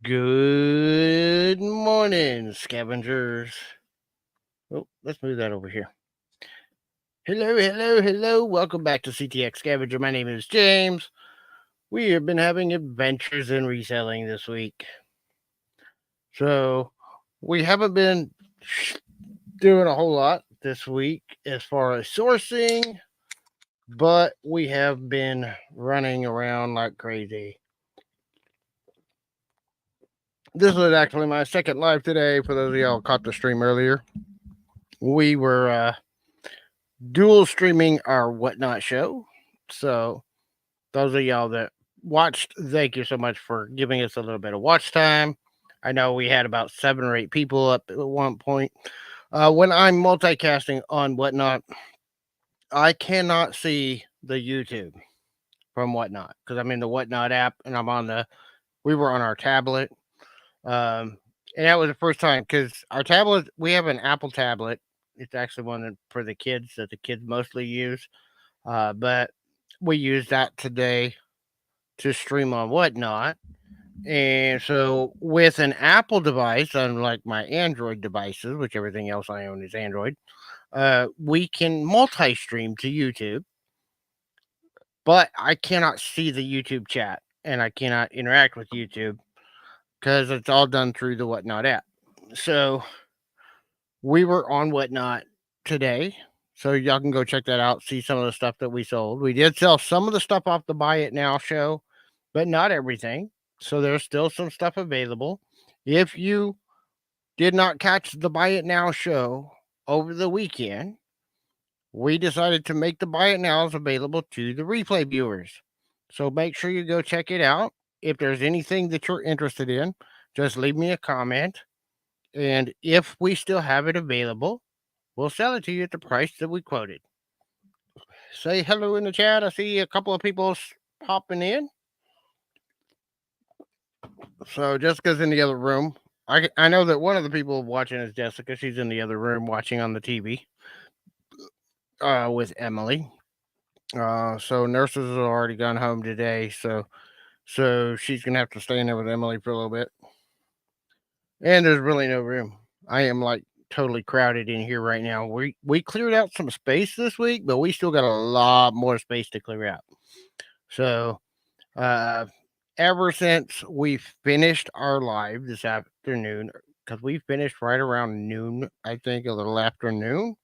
Good morning, scavengers. Oh, let's move that over here. Hello. Welcome back to CTX Scavenger. My name is James. We have been having adventures in reselling this week. So, we haven't been doing a whole lot this week as far as sourcing, but we have been running around like crazy. This was actually my second live today. For those of y'all who caught the stream earlier, we were dual streaming our WhatNOT show. So, those of y'all that watched, thank you so much for giving us a little bit of watch time. I know we had about 7 or 8 people up at one point. When I'm multicasting on WhatNOT, I cannot see the YouTube from WhatNOT because I'm in the WhatNOT app and we were on our tablet. And that was the first time because our tablet, we have an Apple tablet. It's actually one for the kids that the kids mostly use. But we used that today to stream on WhatNOT. And so with an Apple device, unlike my Android devices, which everything else I own is Android, we can multi-stream to YouTube, but I cannot see the YouTube chat and I cannot interact with YouTube because it's all done through the WhatNOT app. So we were on WhatNOT today. So y'all can go check that out, see some of the stuff that we sold. We did sell some of the stuff off the Buy It Now show, but not everything. So there's still some stuff available. If you did not catch the Buy It Now show over the weekend, we decided to make the Buy It Nows available to the replay viewers. So make sure you go check it out. If there's anything that you're interested in, just leave me a comment. And if we still have it available, we'll sell it to you at the price that we quoted. Say hello in the chat. I see a couple of people popping in. So Jessica's in the other room. I know that one of the people watching is Jessica. She's in the other room watching on the TV with Emily. So nurses have already gone home today. So she's gonna have to stay in there with Emily for a little bit. And there's really no room. I am like totally crowded in here right now. We cleared out some space this week, but we still got a lot more space to clear out. So ever since we finished our live this afternoon, because we finished right around noon, I think, a little afternoon.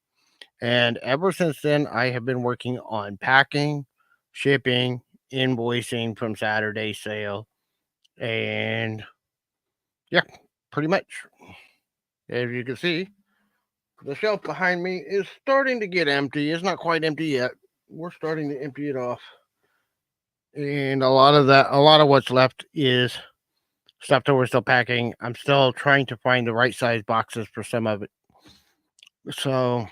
And ever since then, I have been working on packing, shipping, invoicing from Saturday sale. And yeah, pretty much. As you can see, the shelf behind me is starting to get empty. It's not quite empty yet. We're starting to empty it off. And a lot of what's left is stuff that we're still packing. I'm still trying to find the right size boxes for some of it. So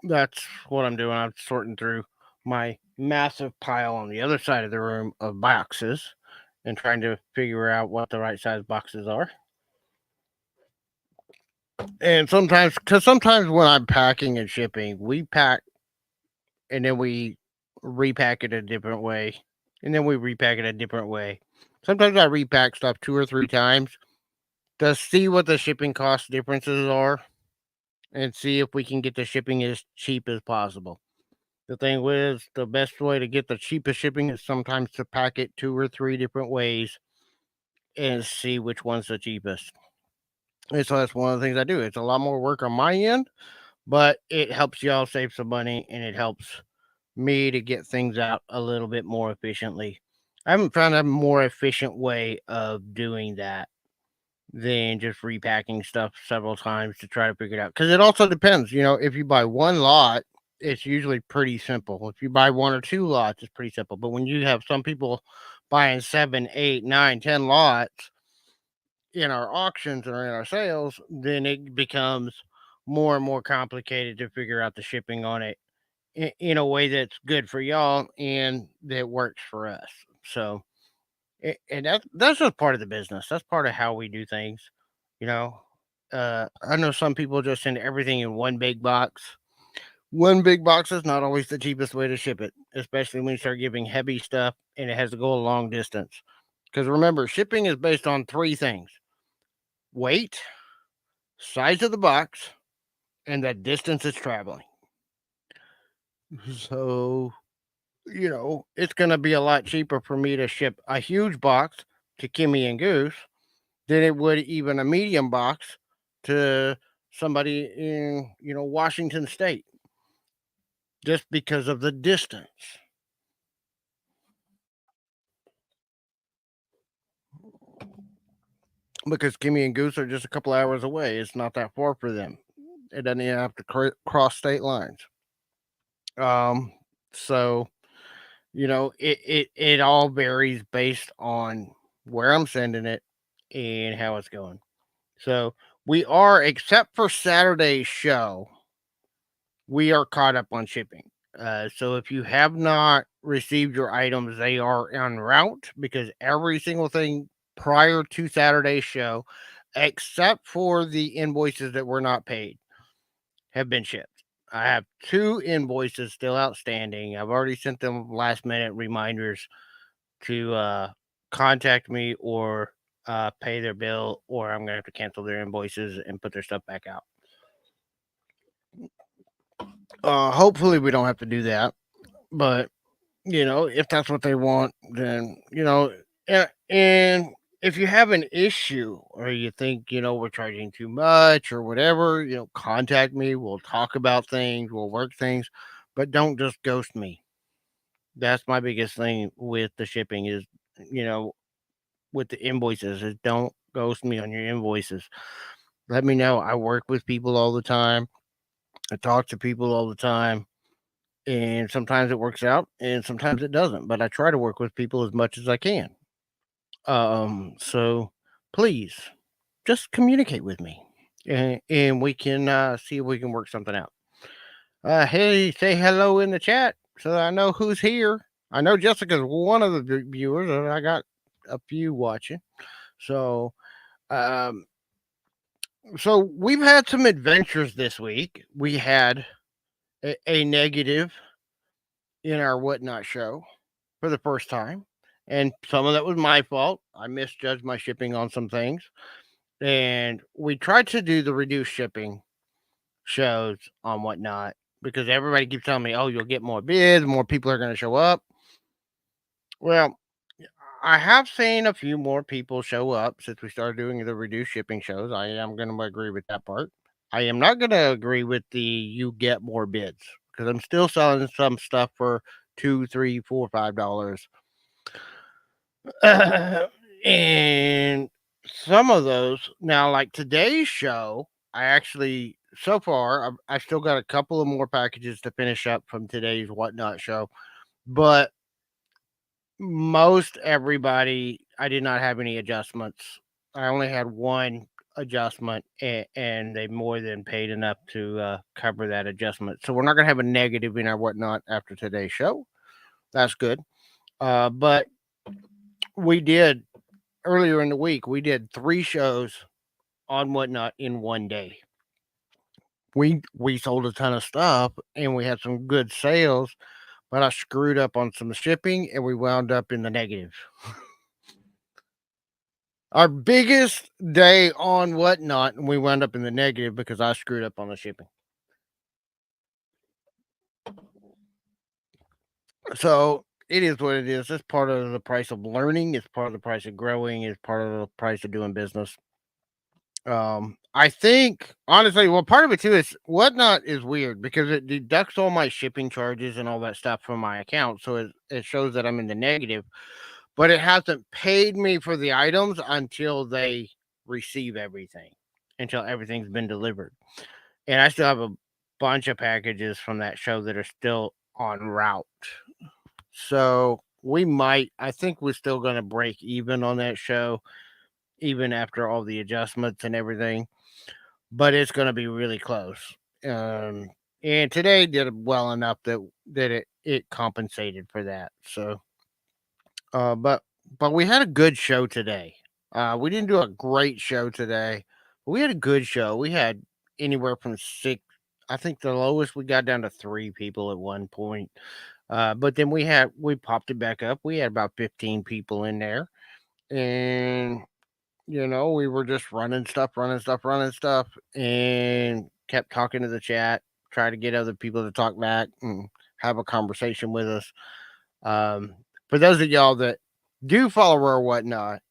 that's what I'm doing. I'm sorting through my massive pile on the other side of the room of boxes and trying to figure out what the right size boxes are. And sometimes when I'm packing and shipping, we pack and then we repack it a different way. And then we repack it a different way. Sometimes I repack stuff 2 or 3 times to see what the shipping cost differences are and see if we can get the shipping as cheap as possible. The thing with the best way to get the cheapest shipping is sometimes to pack it 2 or 3 different ways and see which one's the cheapest. And so that's one of the things I do. It's a lot more work on my end, but it helps y'all save some money and it helps me to get things out a little bit more efficiently. I haven't found a more efficient way of doing that than just repacking stuff several times to try to figure it out. Because it also depends, if you buy one lot, it's usually pretty simple. If you buy 1 or 2 lots, it's pretty simple. But when you have some people buying 7, 8, 9, 10 lots in our auctions or in our sales, then it becomes more and more complicated to figure out the shipping on it in a way that's good for y'all and that works for us. So, and that's just part of the business. That's part of how we do things. You know, I know some people just send everything in one big box. One big box is not always the cheapest way to ship it, especially when you start giving heavy stuff and it has to go a long distance. Because remember, shipping is based on three things: weight, size of the box, and the distance it's traveling. So, it's going to be a lot cheaper for me to ship a huge box to Kimmy and Goose than it would even a medium box to somebody in, Washington State, just because of the distance. Because Kimmy and Goose are just a couple hours away. It's not that far for them. It doesn't even have to cross state lines. Um, so it all varies based on where I'm sending it and how it's going. So we are, except for Saturday's show, we are caught up on shipping. So if you have not received your items, they are en route because every single thing prior to Saturday's show, except for the invoices that were not paid, have been shipped. I have two invoices still outstanding. I've already sent them last minute reminders to contact me or pay their bill, or I'm gonna have to cancel their invoices and put their stuff back out. Hopefully we don't have to do that, but if that's what they want, then and if you have an issue or you think we're charging too much or whatever, contact me. We'll talk about things. We'll work things, but don't just ghost me. That's my biggest thing with the shipping is, you know, with the invoices is don't ghost me on your invoices. Let me know. I work with people all the time. I talk to people all the time. And sometimes it works out and sometimes it doesn't. But I try to work with people as much as I can. So please just communicate with me and we can see if we can work something out. Hey, say hello in the chat so that I know who's here. I know Jessica's one of the viewers, and I got a few watching. So, um, so we've had some adventures this week. We had a negative in our WhatNOT show for the first time, and some of that was my fault. I misjudged my shipping on some things, and we tried to do the reduced shipping shows on WhatNOT because everybody keeps telling me, "Oh, you'll get more bids, more people are going to show up." Well, I have seen a few more people show up since we started doing the reduced shipping shows. I am going to agree with that part. I am not going to agree with the you get more bids because I'm still selling some stuff for $2, $3, $4, $5. And some of those now, like today's show, I actually so far I still got a couple of more packages to finish up from today's WhatNOT show, but most everybody, I did not have any adjustments. I only had one adjustment, and they more than paid enough to cover that adjustment. So we're not going to have a negative in our WhatNOT after today's show. That's good. But we did earlier in the week. We did 3 shows on WhatNOT in one day. We sold a ton of stuff, and we had some good sales, but I screwed up on some shipping, and we wound up in the negative. Our biggest day on WhatNOT, and we wound up in the negative because I screwed up on the shipping. So it is what it is. It's part of the price of learning. It's part of the price of growing. It's part of the price of doing business. I think honestly, well, part of it too is WhatNOT is weird because it deducts all my shipping charges and all that stuff from my account, so it shows that I'm in the negative, but it hasn't paid me for the items until they receive everything, until everything's been delivered. And I still have a bunch of packages from that show that are still en route. So I think we're still going to break even on that show, even after all the adjustments and everything, but it's going to be really close. Um, and today did well enough that it compensated for that. So, uh, but but we had a good show today. We didn't do a great show today, but we had a good show. We had anywhere from six. I think the lowest we got down to 3 people at one point. But then we popped it back up. We had about 15 people in there, and we were just running stuff, and kept talking to the chat, try to get other people to talk back and have a conversation with us. For those of y'all that do follow our whatnot,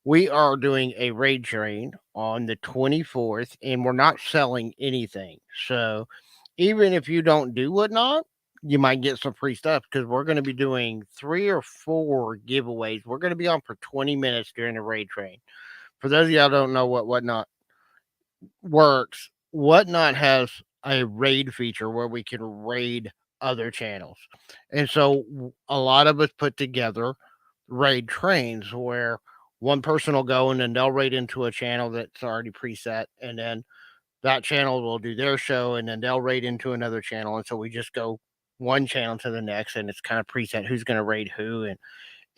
we are doing a raid train on the 24th, and we're not selling anything. So even if you don't do whatnot, you might get some free stuff because we're going to be doing 3 or 4 giveaways. We're going to be on for 20 minutes during the raid train. For those of y'all don't know what whatnot works, whatnot has a raid feature where we can raid other channels. And so a lot of us put together raid trains where one person will go and then they'll raid into a channel that's already preset, and then that channel will do their show, and then they'll raid into another channel. And so we just go one channel to the next, and it's kind of preset who's going to raid who,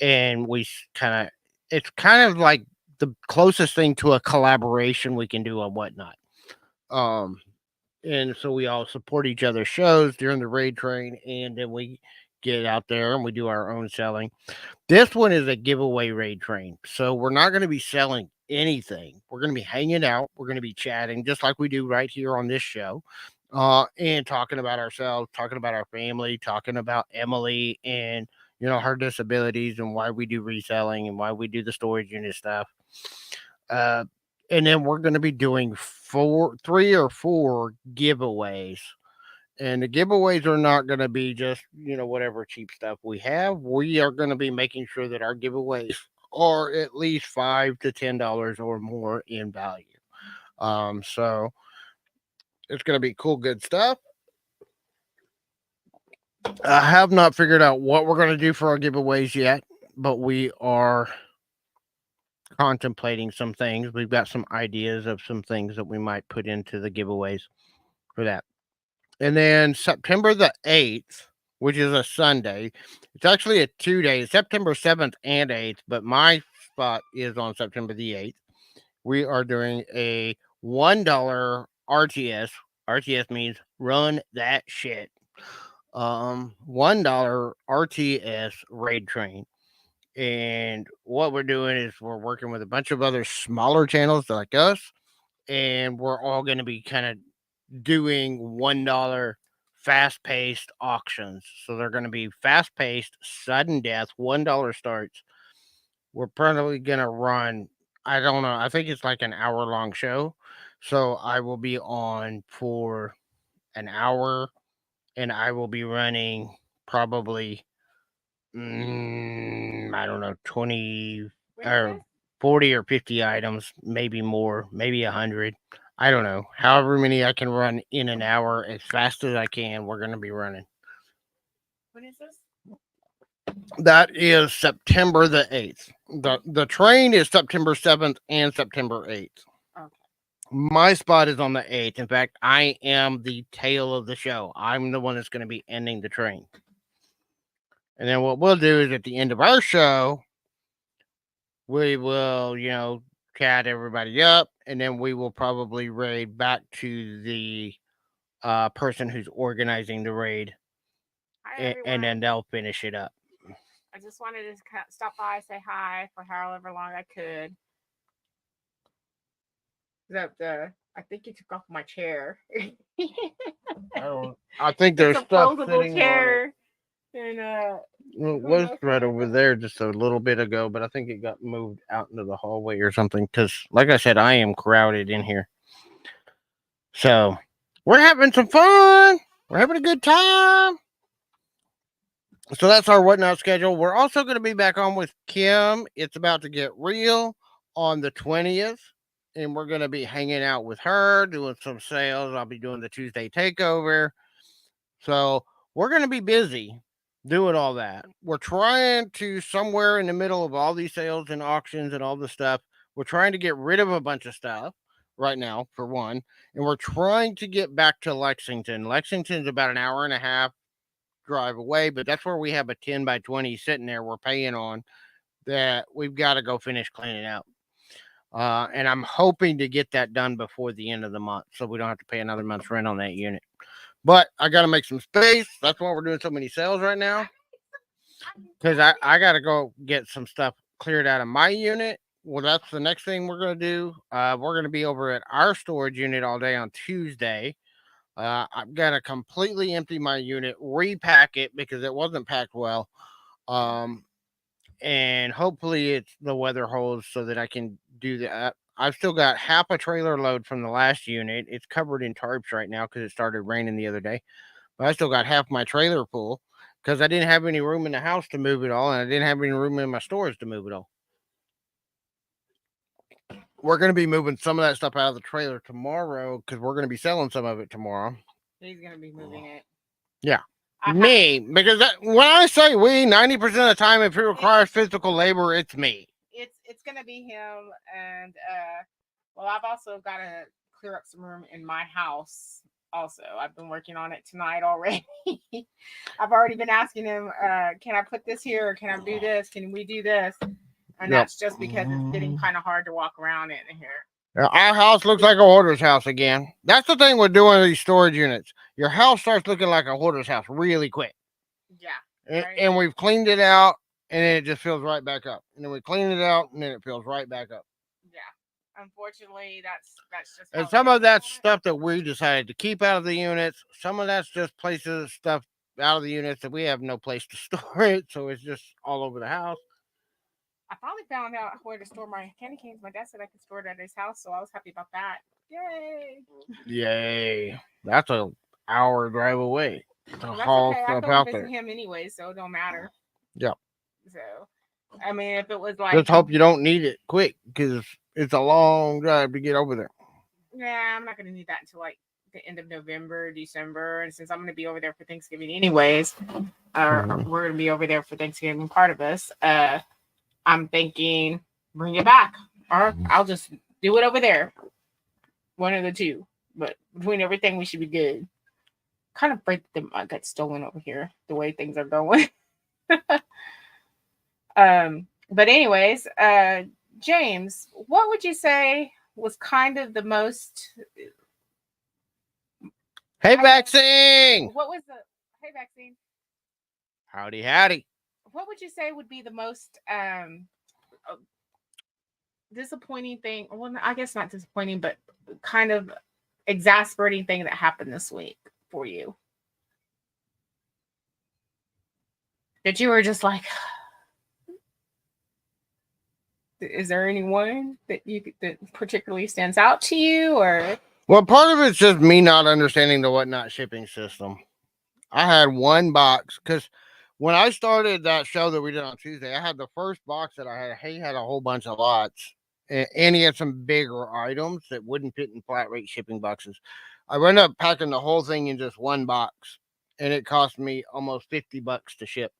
and we kind of it's kind of like the closest thing to a collaboration we can do on whatnot. And so we all support each other's shows during the raid train, and then we get out there and we do our own selling. This one is a giveaway raid train, so we're not going to be selling anything. We're going to be hanging out. We're going to be chatting just like we do right here on this show, and talking about ourselves, talking about our family, talking about Emily and her disabilities and why we do reselling and why we do the storage unit stuff. And then we're going to be doing 3 or 4 giveaways. And the giveaways are not going to be just, whatever cheap stuff we have. We are going to be making sure that our giveaways are at least $5 to $10 or more in value. So it's going to be cool, good stuff. I have not figured out what we're going to do for our giveaways yet, but we are contemplating some things. We've got some ideas of some things that we might put into the giveaways for that. And then September the 8th, which is a Sunday, it's actually a 2-day, September 7th and 8th, but my spot is on September the 8th. We are doing a $1 RTS. RTS means run that shit. $1 RTS raid train. And what we're doing is we're working with a bunch of other smaller channels like us, and we're all going to be kind of doing $1 fast-paced auctions. So they're going to be fast-paced, sudden death, $1 starts. We're probably going to run, I don't know, I think it's like an hour-long show. So I will be on for an hour, and I will be running probably I don't know, 20 or 40 or 50 items, maybe more, maybe 100. I don't know. However many I can run in an hour as fast as I can, we're going to be running. When is this? That is September the 8th. The train is September 7th and September 8th. Okay. My spot is on the 8th. In fact, I am the tail of the show. I'm the one that's going to be ending the train. And then what we'll do is at the end of our show, we will, chat everybody up, and then we will probably raid back to the person who's organizing the raid, and then they'll finish it up. I just wanted to stop by, say hi for however long I could. I think you took off my chair. I think there's stuff sitting chair. And it was right over there just a little bit ago, but I think it got moved out into the hallway or something. Because, like I said, I am crowded in here. So we're having some fun. We're having a good time. So that's our whatnot schedule. We're also going to be back on with Kim. It's about to get real on the 20th. And we're going to be hanging out with her, doing some sales. I'll be doing the Tuesday takeover. So we're going to be busy doing all that. We're trying to, somewhere in the middle of all these sales and auctions and all the stuff, we're trying to get rid of a bunch of stuff right now, for one. And we're trying to get back to Lexington. Lexington's about an hour and a half drive away, but that's where we have a 10 by 20 sitting there we're paying on that we've got to go finish cleaning out. And I'm hoping to get that done before the end of the month so we don't have to pay another month's rent on that unit. But I got to make some space. That's why we're doing so many sales right now. Because I got to go get some stuff cleared out of my unit. Well, that's the next thing we're going to do. We're going to be over at our storage unit all day on Tuesday. I'm going to completely empty my unit, repack it because it wasn't packed well. And hopefully it's the weather holds so that I can do that. I've still got half a trailer load from the last unit. It's covered in tarps right now because it started raining the other day. But I still got half my trailer full because I didn't have any room in the house to move it all, and I didn't have any room in my storage to move it all. We're going to be moving some of that stuff out of the trailer tomorrow because we're going to be selling some of it tomorrow. He's gonna be moving it. Yeah. Me, because when I say we, 90% of the time, if it requires physical labor, it's me. It's gonna be him, and well, I've also got to clear up some room in my house. Also, I've been working on it tonight already. I've already been asking him, can I put this here? Or can I do this? Can we do this? And that's just because it's getting kind of hard to walk around in here. Our house looks like a hoarder's house again. That's the thing with doing these storage units. Your house starts looking like a hoarder's house really quick. Yeah. Right? And we've cleaned it out, and then it just fills right back up. And then we clean it out, and then it fills right back up. Yeah. Unfortunately, that's just. And some of that's stuff that we decided to keep out of the units. Some of that's just places, stuff out of the units that we have no place to store it. So it's just all over the house. I finally found out where to store my candy canes. My dad said I could store it at his house, so I was happy about that. Yay! Yay! That's an hour drive away. Well, that's okay. I go visit him anyway, so it don't matter. Yeah. So, I mean, if it was like, just hope you don't need it quick because it's a long drive to get over there. Yeah, I'm not gonna need that until like the end of November, December, and since I'm gonna be over there for Thanksgiving anyways, we're gonna be over there for Thanksgiving, part of us. I'm thinking bring it back, or I'll just do it over there. One of the two, but between everything, we should be good. Kind of afraid that I got stolen over here, the way things are going. But anyways, James, what would you say was kind of the most? Hey, vaccine! What was the hey vaccine? Howdy. What would you say would be the most disappointing thing? Well, I guess not disappointing, but kind of exasperating thing that happened this week for you? That you were just like, is there anyone that that particularly stands out to you, or? Well, part of it's just me not understanding the WhatNOT shipping system. I had one box because when I started that show that we did on Tuesday, I had the first box that I had. He had a whole bunch of lots, and he had some bigger items that wouldn't fit in flat rate shipping boxes. I ended up packing the whole thing in just one box, and it cost me almost $50 to ship.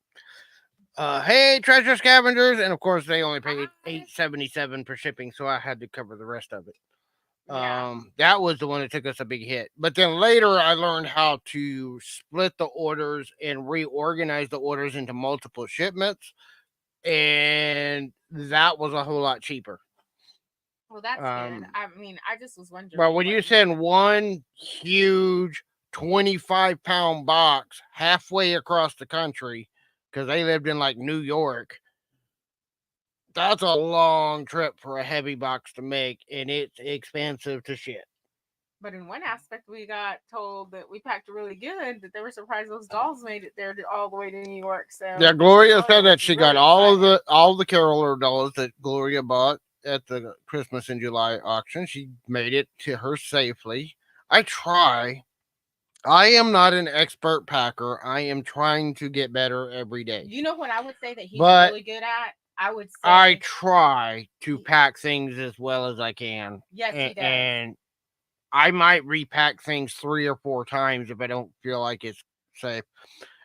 Hey, Treasure Scavengers, and of course they only paid $8.77 for shipping, so I had to cover the rest of it. Yeah. That was the one that took us a big hit. But then later I learned how to split the orders and reorganize the orders into multiple shipments, and that was a whole lot cheaper. Well, that's good. I mean, I just was wondering. But when you send one huge 25-pound box halfway across the country, because they lived in like New York, that's a long trip for a heavy box to make, and it's expensive to ship. But in one aspect, we got told that we packed really good, that they were surprised those dolls made it there all the way to New York. So yeah, Gloria said that she got all the caroler dolls that Gloria bought at the Christmas in July auction. She made it to her safely. I am not an expert packer. I am trying to get better every day. You know what I would say that he's really good at? I would say I try to pack things as well as I can. Yes, he does. And I might repack things 3 or 4 times if I don't feel like it's safe.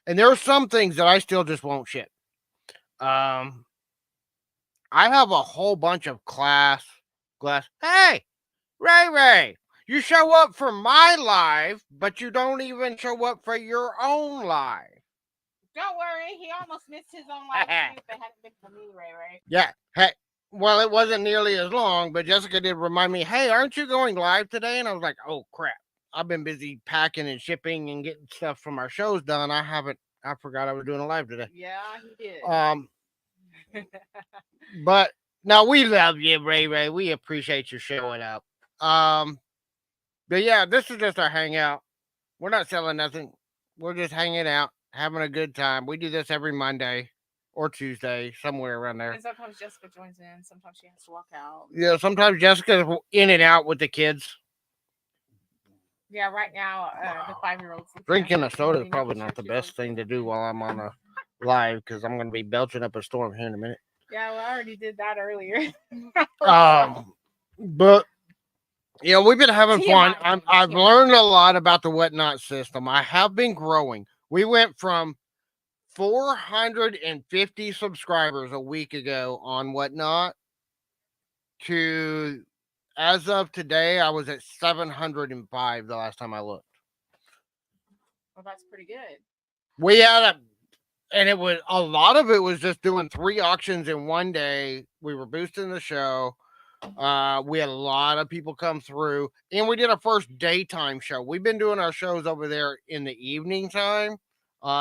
And there are some things that I still just won't ship. I have a whole bunch of glass. Hey, Ray, you show up for my live, but you don't even show up for your own live. Don't worry, he almost missed his own live too if it hadn't been for me, Ray. Yeah, hey. Well, it wasn't nearly as long, but Jessica did remind me, hey, aren't you going live today? And I was like, oh, crap. I've been busy packing and shipping and getting stuff from our shows done. I forgot I was doing a live today. Yeah, he did. But now we love you, Ray Ray. We appreciate you showing up. But yeah, this is just our hangout. We're not selling nothing. We're just hanging out, having a good time. We do this every Monday or Tuesday, somewhere around there. And sometimes Jessica joins in. Sometimes she has to walk out. Yeah, sometimes Jessica's in and out with the kids. Yeah, right now the 5-year-old's Drinking a soda is probably not the best thing to do while I'm on a live because I'm going to be belching up a storm here in a minute. Yeah, well, I already did that earlier. But you know, we've been having fun. I've learned a lot about the WhatNOT system. I have been growing. We went from 450 subscribers a week ago on WhatNOT to, as of today, I was at 705 the last time I looked. Well, that's pretty good. We had and it was a lot of it was just doing 3 auctions in one day. We were boosting the show. We had a lot of people come through, and we did our first daytime show. We've been doing our shows over there in the evening time,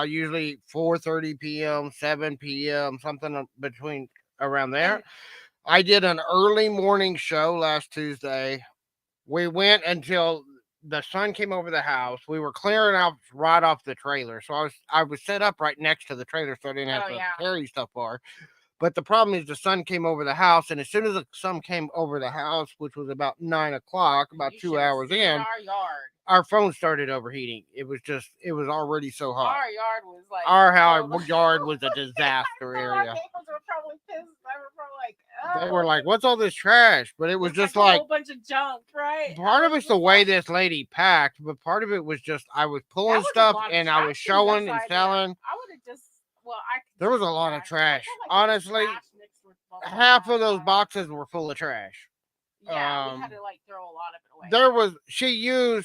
usually 4:30 p.m., 7 p.m., something between around there. I did an early morning show last Tuesday. We went until the sun came over the house. We were clearing out right off the trailer, so I was set up right next to the trailer, so I didn't have to carry stuff far. But the problem is the sun came over the house, and as soon as the sun came over the house, which was about 9 o'clock, about 2 hours in, our phone started overheating. It was already so hot. Our yard was like yard was a disaster area. Were probably pissed. They were like, "What's all this trash?" But it was just like a whole bunch of junk, right? Part of it's the way this lady packed, but part of it was just I was pulling stuff and I was showing and selling. I would have just there was a lot of trash. Honestly, half of those boxes were full of trash. Yeah, we had to throw a lot of it away.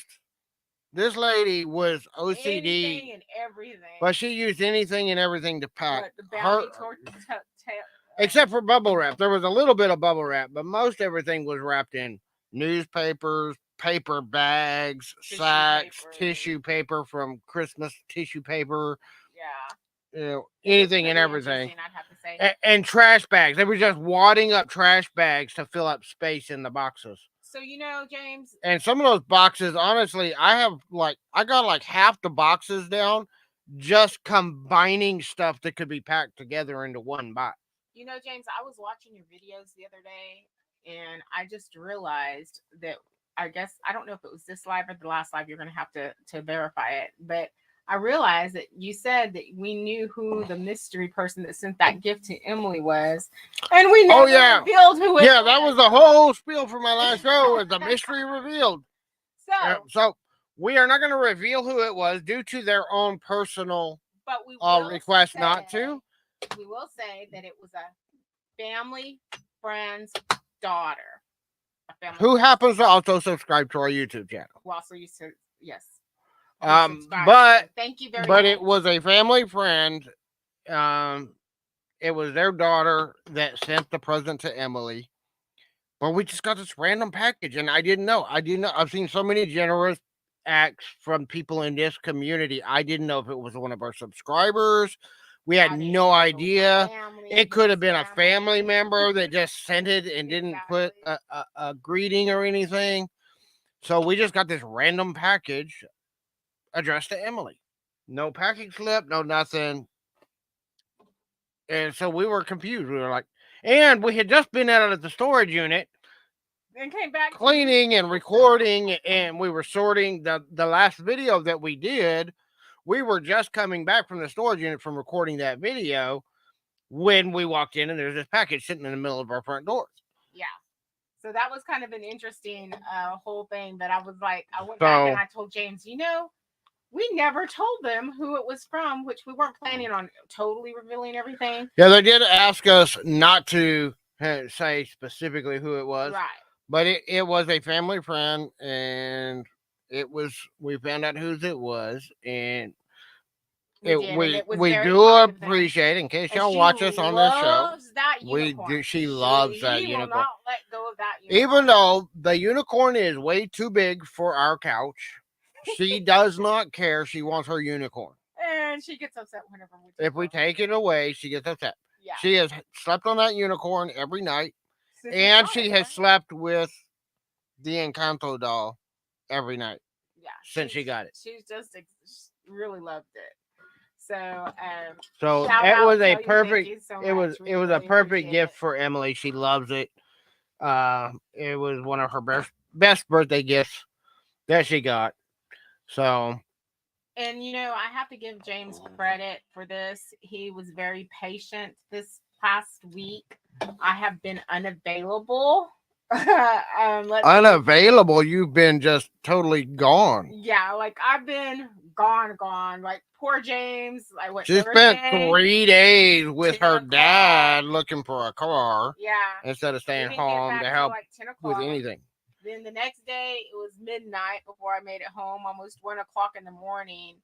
This lady was OCD. Anything and everything. But she used anything and everything to pack. The except for bubble wrap. There was a little bit of bubble wrap, but most everything was wrapped in newspapers, paper bags, sacks, tissue paper from Christmas tissue paper. Yeah. You know, anything and everything. I'd have to say. And trash bags. They were just wadding up trash bags to fill up space in the boxes. So, James. And some of those boxes, honestly, I got half the boxes down just combining stuff that could be packed together into one box. James, I was watching your videos the other day, and I just realized that I don't know if it was this live or the last live. You're going to have to verify it. But I realized that you said that we knew who the mystery person that sent that gift to Emily was, and we never revealed who it was. Yeah, that was the whole spiel for my last show, was the mystery revealed. So we are not going to reveal who it was due to their own personal request not to. We will say that it was a family friend's daughter. Who happens to also subscribe to our YouTube channel. Who also used to, yes. But thank you very much. But it was a family friend. It was their daughter that sent the present to Emily. But we just got this random package, and I didn't know. I've seen so many generous acts from people in this community. I didn't know if it was one of our subscribers. We had no idea. It could have been a family member that just sent it and didn't put a greeting or anything. So we just got this random package addressed to Emily. No packing slip, no nothing. And so we were confused. We were like, and we had just been out of the storage unit and came back cleaning and recording, and we were sorting the last video that we did. We were just coming back from the storage unit from recording that video when we walked in, and there's this package sitting in the middle of our front doors. Yeah. So that was kind of an interesting whole thing. But I was like, I went back and I told James, we never told them who it was from, which we weren't planning on totally revealing everything. Yeah, they did ask us not to say specifically who it was. Right. But it was a family friend, and we found out whose it was, and we do appreciate, in case y'all watch us on this show, she loves that unicorn. Will not let go of that unicorn. Even though the unicorn is way too big for our couch, she does not care. She wants her unicorn. And she gets upset whenever if we take it away, she gets upset. Yeah. She has slept on that unicorn every night, Since we and got she it, has right? slept with the Encanto doll every night Yeah. since she got it. She's just really loved it. So So shout it out, was a tell you thank perfect. you so It was much. it We was a really perfect appreciate gift it. for Emily. She loves it. It was one of her best birthday gifts that she got. So And I have to give James credit for this. He was very patient this past week. I have been unavailable. Let's see. unavailable, you've been just totally gone. Yeah, like I've been gone. Like poor James. I went She spent Thursday, 3 days with 10 her o'clock. dad looking for a car Yeah, instead of we staying didn't get home to back till help like 10 with o'clock. anything. Then the next day it was midnight before I made it home, almost 1 o'clock in the morning.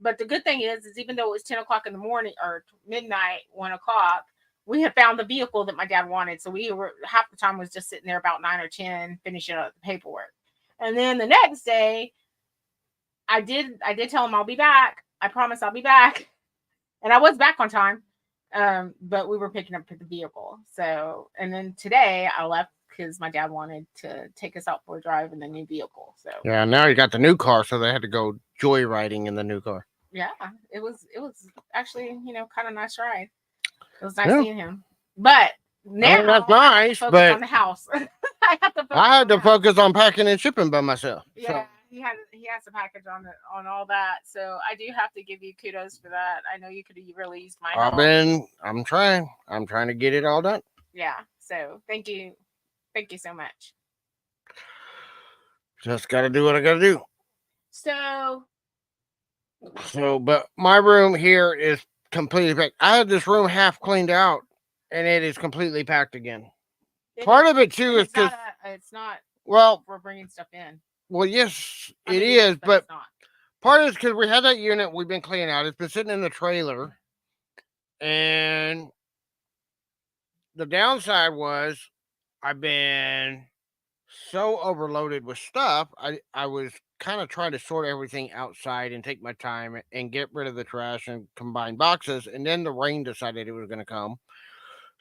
But the good thing is even though it was 10 o'clock in the morning or midnight, 1 o'clock, we had found the vehicle that my dad wanted. So we were half the time was just sitting there about 9 or 10 finishing up the paperwork. And then the next day, I did tell him I'll be back. I promise I'll be back, and I was back on time. But we were picking up the vehicle. So, and then today I left because my dad wanted to take us out for a drive in the new vehicle. So Yeah, now you got the new car, so they had to go joyriding in the new car. yeah, it was actually kind of nice ride. It was nice Yeah. seeing him, but now that's I have to nice, focus but on the house. I have to focus I had on to the house. focus on packing and shipping by myself. Yeah, he has a package on all that. So I do have to give you kudos for that. I know you could have really used my help. I'm trying to get it all done. Yeah. So thank you so much. Just got to do what I got to do. So So, but my room here is completely packed. I had this room half cleaned out, and it is completely packed again. Part of it too is because it's not well, for bringing stuff in. well, yes, I mean, it is, but it's not. part is because we had that unit we've been cleaning out. It's been sitting in the trailer, and the downside was I've been so overloaded with stuff. I was kind of trying to sort everything outside and take my time and get rid of the trash and combine boxes. And then the rain decided it was going to come.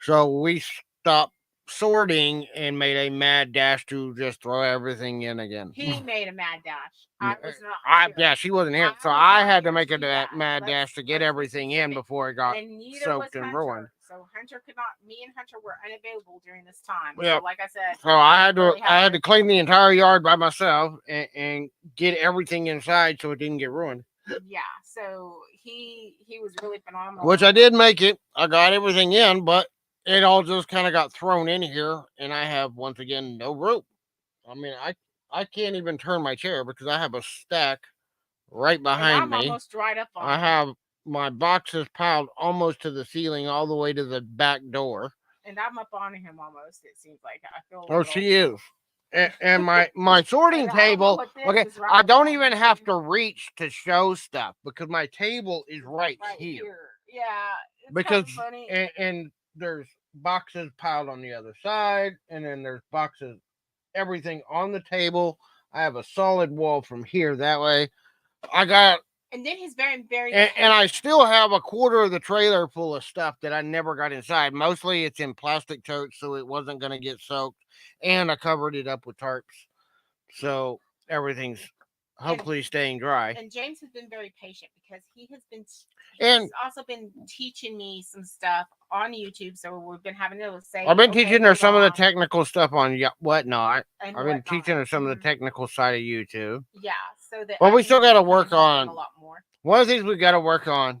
So we stopped sorting and made a mad dash to just throw everything in again. He made a mad dash. I was not. Yeah, she wasn't here, so I had to make a mad dash to get everything in before it got soaked and ruined. So Hunter could not. Me and Hunter were unavailable during this time. Yeah. So like I said, so I had to clean the entire yard by myself and get everything inside so it didn't get ruined. Yeah. So he was really phenomenal. Which I did make it. I got everything in, but it all just kind of got thrown in here, and I have once again no room. I mean, I can't even turn my chair because I have a stack right behind me. I'm almost dried up on I have my boxes piled almost to the ceiling, all the way to the back door. And I'm up on him almost. It seems like I feel. Oh, she is. And my sorting table. Okay, I don't even have to reach to show stuff because my table is right here. Yeah, it's because funny. And there's boxes piled on the other side, and then there's boxes, everything on the table. I have a solid wall from here that way. I got. And then he's very, very. And I still have a quarter of the trailer full of stuff that I never got inside. Mostly it's in plastic totes, so it wasn't going to get soaked. And I covered it up with tarps. So everything's hopefully staying dry. And James has been very patient because he's and also been teaching me some stuff on YouTube. So we've been having to say. I've been teaching her some of the technical stuff on WhatNOT. I've been teaching her some of the technical side of YouTube. Yeah. So that. Well, we still got to work on a lot more. One of the things we got to work on,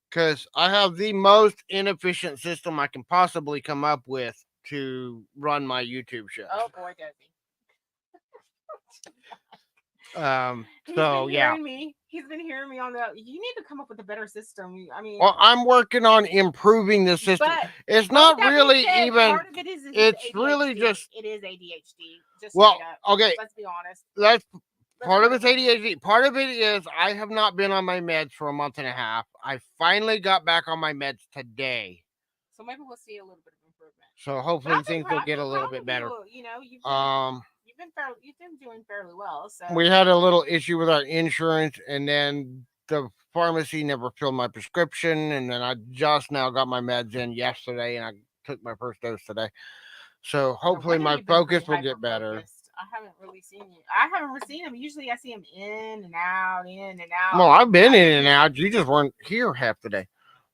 because I have the most inefficient system I can possibly come up with to run my YouTube show. Oh boy, does he! So yeah, he's been hearing me on the. You need to come up with a better system. I mean, well, I'm working on improving the system. But it's not really even. Part of it is it's ADHD. really just. It is ADHD. Just well, okay. Let's be honest. Part of it's ADHD. Part of it is I have not been on my meds for a month and a half. I finally got back on my meds today. So maybe we'll see a little bit of improvement. So hopefully things will get a little bit better. You've been doing fairly well. So we had a little issue with our insurance, and then the pharmacy never filled my prescription, and then I just now got my meds in yesterday, and I took my first dose today. So Yeah, hopefully Woody, my you've been pretty focus will get better. hyper-focused. I haven't really seen you. I haven't seen him. Usually I see him in and out, in and out. Well, I've been I in think and out. You just weren't here half the day.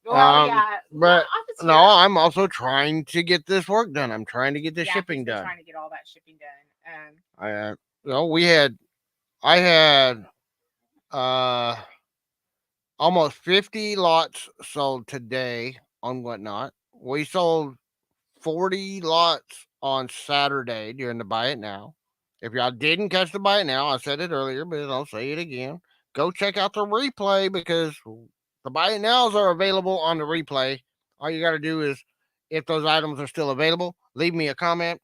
well, yeah. Well, But I was no, here. I'm also trying to get this work done. I'm trying to get the Yeah, shipping he's been done. trying to get all that shipping done. I had uh almost 50 lots sold today on whatnot. We sold 40 lots on Saturday during the buy it now. If y'all didn't catch the buy it now, I said it earlier, but I'll say it again. Go check out the replay because the buy it nows are available on the replay. All you got to do is, if those items are still available, leave me a comment.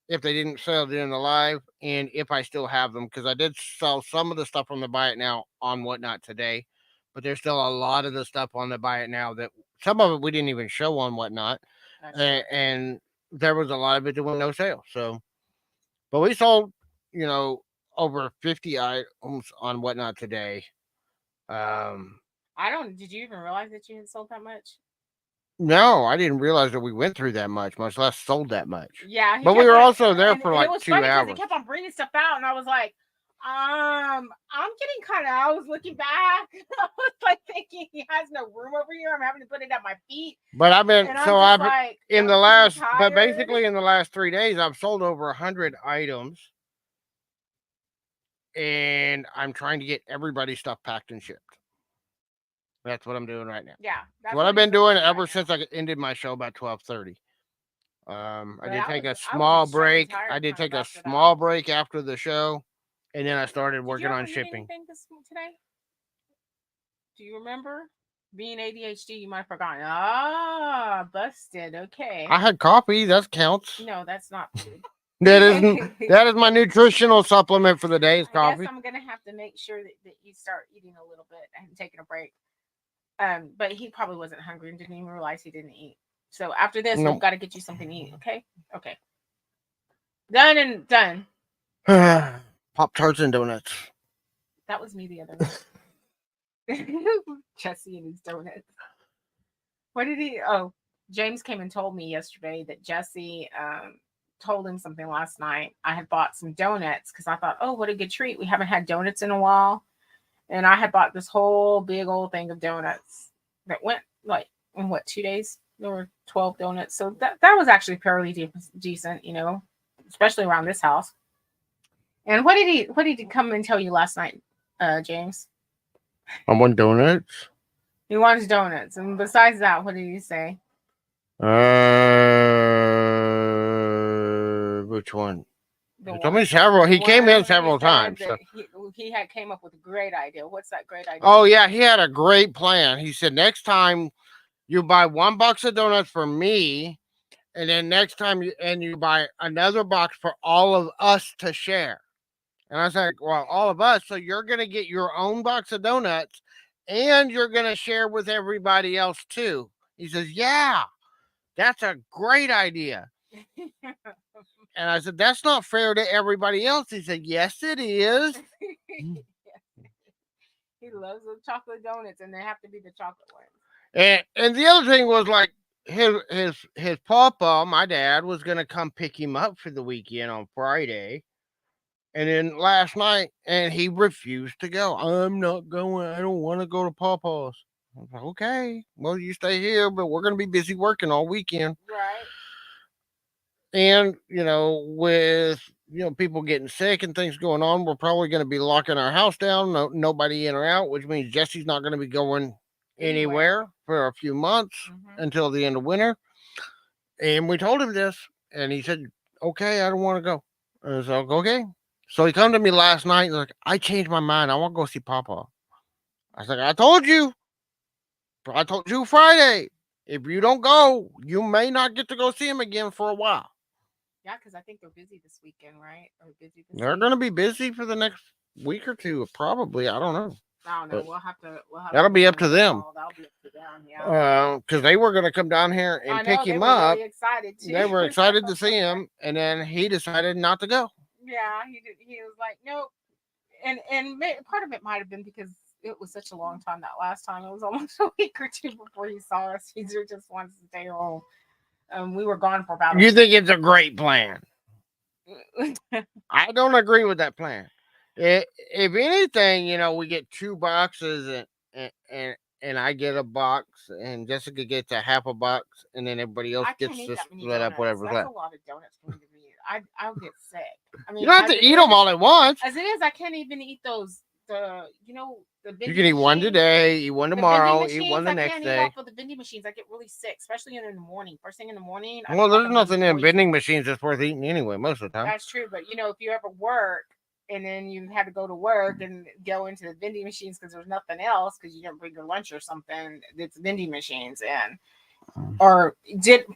If they didn't sell during the live, and if I still have them, because I did sell some of the stuff from the buy it now on whatnot today, but there's still a lot of the stuff on the buy it now that some of it we didn't even show on whatnot, and there was a lot of it that went no sale. So, but we sold, you know, over 50 items on whatnot today. I don't. Did you even realize that you had sold that much? No, I didn't realize that we went through that much less sold that much. Yeah, But we were also there for like it was 2 funny because he hours. kept on bringing stuff out, and I was like, I'm getting kind of. I was looking back, I was like thinking he has no room over here. I'm having to put it at my feet. But I've been And so I'm I've just like, in the I'm last, but tired. basically in the last 3 days, I've sold over 100 items, and I'm trying to get everybody's stuff packed and shipped. That's what I'm doing right now. Yeah, That's that's what I've been doing right ever now. since I ended my show about 12:30. I But did I take was- a I was small extremely break. tired I did kind of take a after that. small break after the show, and then I started Did you working ever on eat shipping. anything today? Do you remember? Being ADHD, you might have forgotten. Ah, busted. Okay. I had coffee. That counts. No, that's not food. That is my nutritional supplement for the day is I guess coffee. I'm gonna have to make sure that you start eating a little bit and taking a break. But he probably wasn't hungry and didn't even realize he didn't eat. So after this, No. we've got to get you something to eat. Okay. Okay. Done and done. Pop tarts and donuts. That was me the other night. Jesse and his donuts. What did he? Oh, James came and told me yesterday that Jesse told him something last night. I had bought some donuts because I thought, oh, what a good treat. We haven't had donuts in a while. And I had bought this whole big old thing of donuts that went like in what 2 days? There were 12 donuts, so that was actually fairly decent, especially around this house. And what did he come and tell you last night, James? I want donuts. He wants donuts, and besides that, what did he say? Which one? The He told me several. He came in several times. So. He had came up with a great idea. What's that great idea? Oh yeah, he had a great plan. He said next time you buy 1 box of donuts for me, and then next time you buy another box for all of us to share. And I was like, well, all of us. So you're gonna get your own box of donuts, and you're gonna share with everybody else too. He says, yeah, that's a great idea. And I said, that's not fair to everybody else. He said, yes, it is. He loves the chocolate donuts, and they have to be the chocolate ones. And the other thing was like his papa, my dad, was gonna come pick him up for the weekend on Friday. And then last night, and he refused to go. I'm not going. I don't want to go to Papa's. I was like, okay, well, you stay here, but we're gonna be busy working all weekend. Right. And with people getting sick and things going on, we're probably going to be locking our house down. Nobody in or out, which means Jesse's not going to be going anywhere for a few months until the end of winter. And we told him this, and he said, "Okay, I don't want to go." And I was like, "Okay." So he come to me last night, like, "I changed my mind. I want to go see Papa." I was like, "I told you Friday. If you don't go, you may not get to go see him again for a while." Yeah, because I think they're busy this weekend, right? Or busy this They're going to be busy for the next week or two, probably. I don't know. I don't know. We'll have to. That'll be up to them. That'll be up to them. Yeah. Because they were going to come down here and pick him up. Really excited too. They were excited to see him, and then he decided not to go. Yeah, he did. He was like, nope. And part of it might have been because was such a long time that last time. It was almost a week or two before he saw us. Caesar just wants to stay home. We were gone for about. You think it's a great plan? I don't agree with that plan. If anything, we get 2 boxes and I get a box and Jessica gets a half a box and then everybody else I gets can't eat to that many split up donuts. whatever's That's left. a lot of donuts for me to eat. I'll get sick. I mean, You don't have to as it eat them is- all at once. As it is, I can't even eat those. The You vending can eat one machines. today, eat one The vending tomorrow, eat machines, one the I next can't eat day. off of the vending machines. I get really sick, especially in the morning. First thing in the morning, I Well, feel like there's I'm nothing being in poisoned. vending machines that's worth eating anyway, most of the time. That's true, but if you ever work and then you had to go to work and go into the vending machines because there's nothing else because you didn't bring your lunch or something, it's vending machines or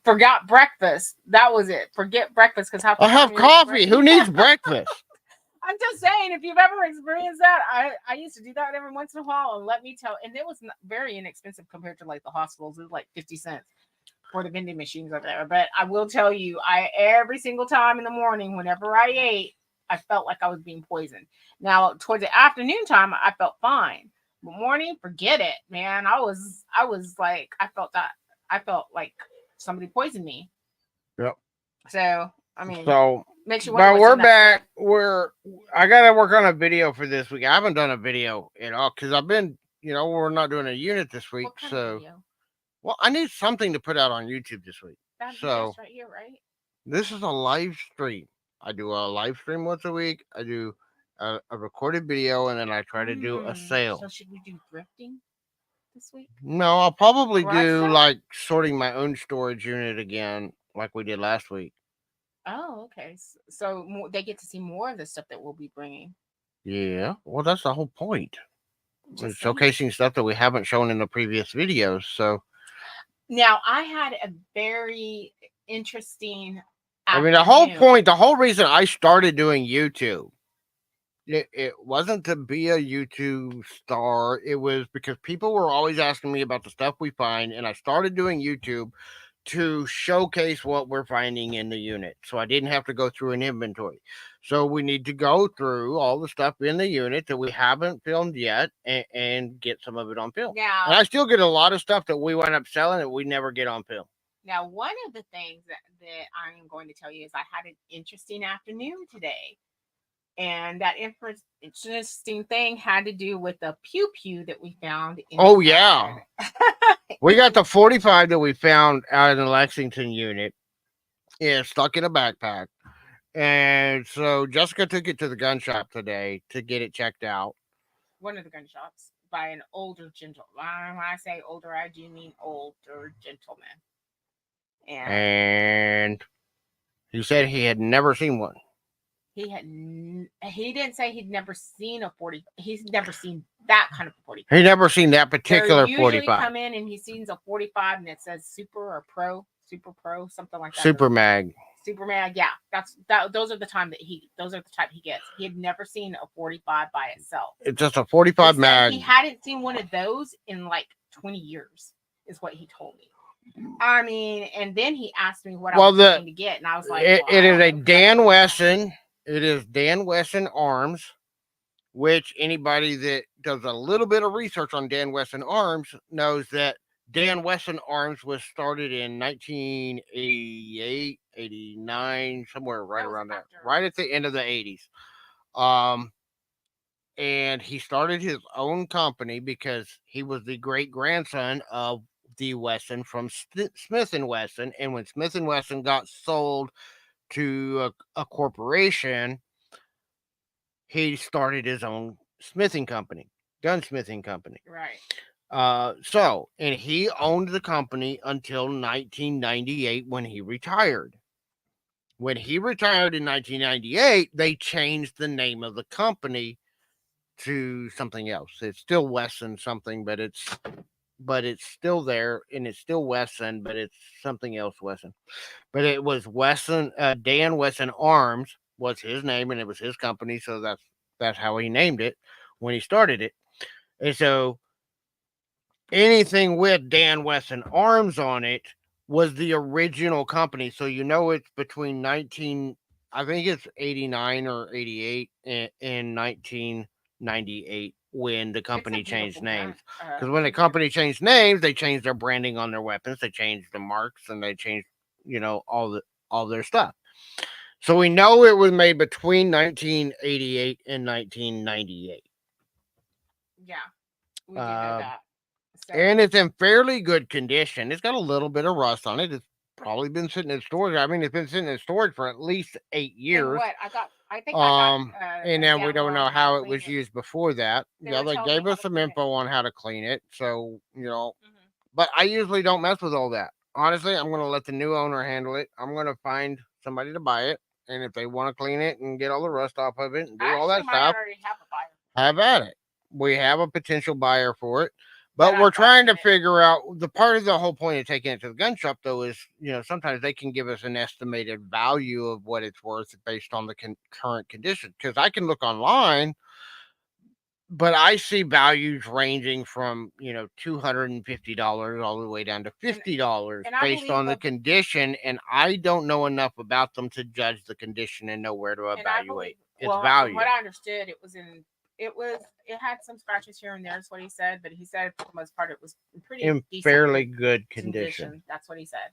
forgot breakfast. That was it. Forget breakfast because I have coffee. Who needs breakfast? I'm just saying, if you've ever experienced that, I used to do that every once in a while, and let me tell, and it was very inexpensive compared to like the hospitals. It was like 50 cents for the vending machines over there. But I will tell you, every single time in the morning, whenever I ate, I felt like I was being poisoned. Now, towards the afternoon time, I felt fine. But morning, forget it, man. I was like, I felt like somebody poisoned me. Yep. So, I mean, makes you but wonder we're back. I gotta work on a video for this week. I haven't done a video at all because I've been, we're not doing a unit this week. What kind of video? Well, I need something to put out on YouTube this week. That'd be this right here, right? This is a live stream. I do a live stream once a week. I do a recorded video, and then I try to do a sale. So should we do thrifting this week? No, I'll probably do sale? like sorting my own storage unit again, like we did last week. Oh, okay. So they get to see more of the stuff that we'll be bringing. Yeah, well, that's the whole point. Just showcasing stuff that we haven't shown in the previous videos. So now I had a very interesting. I mean, the whole reason I started doing YouTube, it wasn't to be a YouTube star. It was because people were always asking me about the stuff we find, and I started doing YouTube to showcase what we're finding in the unit, so I didn't have to go through an inventory. So we need to go through all the stuff in the unit that we haven't filmed yet and get some of it on film. Now, and I still get a lot of stuff that we wind up selling that we never get on film. Now, one of the things that I am going to tell you is I had an interesting afternoon today. And that interesting thing had to do with the pew that we found. Oh, yeah. We got the 45 that we found out in the Lexington unit. Yeah, stuck in a backpack. And so Jessica took it to the gun shop today to get it checked out. One of the gun shops by an older gentleman. When I say older, I do mean older gentleman. And he said he had never seen one. He didn't say he'd never seen a 40. He's never seen that kind of 45. He'd never seen that particular 45. Usually come in and he sees a 45 and it says Super or Pro, Super Pro, something like that. Super Mag. Super Mag, yeah. Those are the type he gets. He had never seen a 45 by itself. It's just a 45 mag. He hadn't seen one of those in like 20 years, is what he told me. I mean, and then he asked me what I was looking to get, and I was like, it is a Dan Wesson. It is Dan Wesson Arms, which anybody that does a little bit of research on Dan Wesson Arms knows that Dan Wesson Arms was started in 1988, 89, somewhere right around there, right at the end of the 80s. And he started his own company because he was the great grandson of the Wesson from Smith & Wesson. And when Smith & Wesson got sold to a corporation, he started his own smithing company, gunsmithing company. Right. And he owned the company until 1998 when he retired. When he retired in 1998, they changed the name of the company to something else. It's still Wesson something, but it's still there, and it's still Wesson, but it's something else Wesson. But it was Wesson, Dan Wesson Arms was his name, and it was his company, so that's how he named it when he started it. And so anything with Dan Wesson Arms on it was the original company. So it's between I think it's 89 or 88 and 1998 when the company changed names. Because when the Beautiful. company changed names, they changed their branding on their weapons, they changed the marks, and they changed, all their stuff. So we know it was made between 1988 and 1998. Yeah, we do know that. So, And it's in fairly good condition. It's got a little bit of rust on it. It's probably been sitting in storage. I mean, it's been sitting in storage for at least 8 and years. what I think I got And a then we demo don't on know how to how it clean was it. used before that. They Yeah, were they telling me gave how us to some clean it. info on how to clean it. So, Mhm. but I usually don't mess with all that. Honestly, I'm going to let the new owner handle it. I'm going to find somebody to buy it. And if they want to clean it and get all the rust off of it and do I all that actually might stuff, already have a buyer, have at it. We have a potential buyer for it. but But I'm we're trying to buying it. figure out the part of the whole point of taking it to the gun shop, though, is sometimes they can give us an estimated value of what it's worth based on the current condition. Because I can look online, but I see values ranging from $250 all the way down to $50 And I based believe on the condition, and I don't know enough about them to judge the condition and know where to and I believe, evaluate its well, from value. what I understood, it had some scratches here and there. Is what he said, but he said for the most part it was pretty In decent fairly good condition. That's what he said.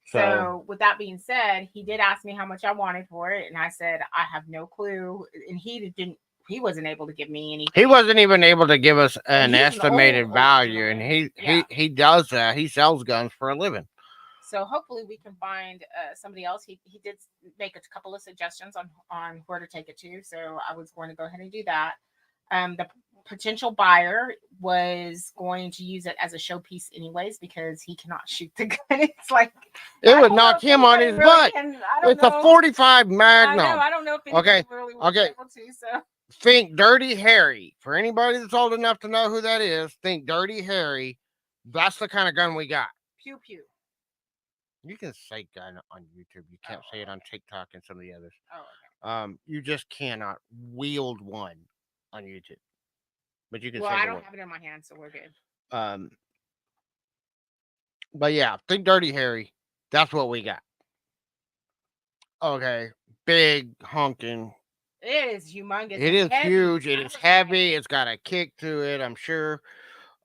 So So, with that being said, he did ask me how much I wanted for it, and I said I have no clue. And he wasn't able to give me anything. he wasn't even able to give us And an he's an estimated old value, and gentleman. he Yeah. he he does that. He sells guns for a living. So hopefully we can find somebody else. He did make a couple of suggestions on where to take it to. So I was going to go ahead and do that. The potential buyer was going to use it as a showpiece anyways because he cannot shoot the gun. It's like It I would don't know knock if him on anybody his really butt. can. I don't It's a know. 45 I know. Magnum. I don't know if anybody Okay, really was okay. able to. So Think Dirty Harry. For anybody that's old enough to know who that is, think Dirty Harry. That's the kind of gun we got. pew pew. You can say gun on YouTube. You can't say it on TikTok and some of the others. Oh, okay. You just cannot wield one on YouTube. But you can Well, say I the don't word. have it in my hand, so we're good. But yeah, think Dirty Harry. That's what we got. Okay. Big honking. It is humongous. It is huge. It is heavy. It's got a kick to it, I'm sure.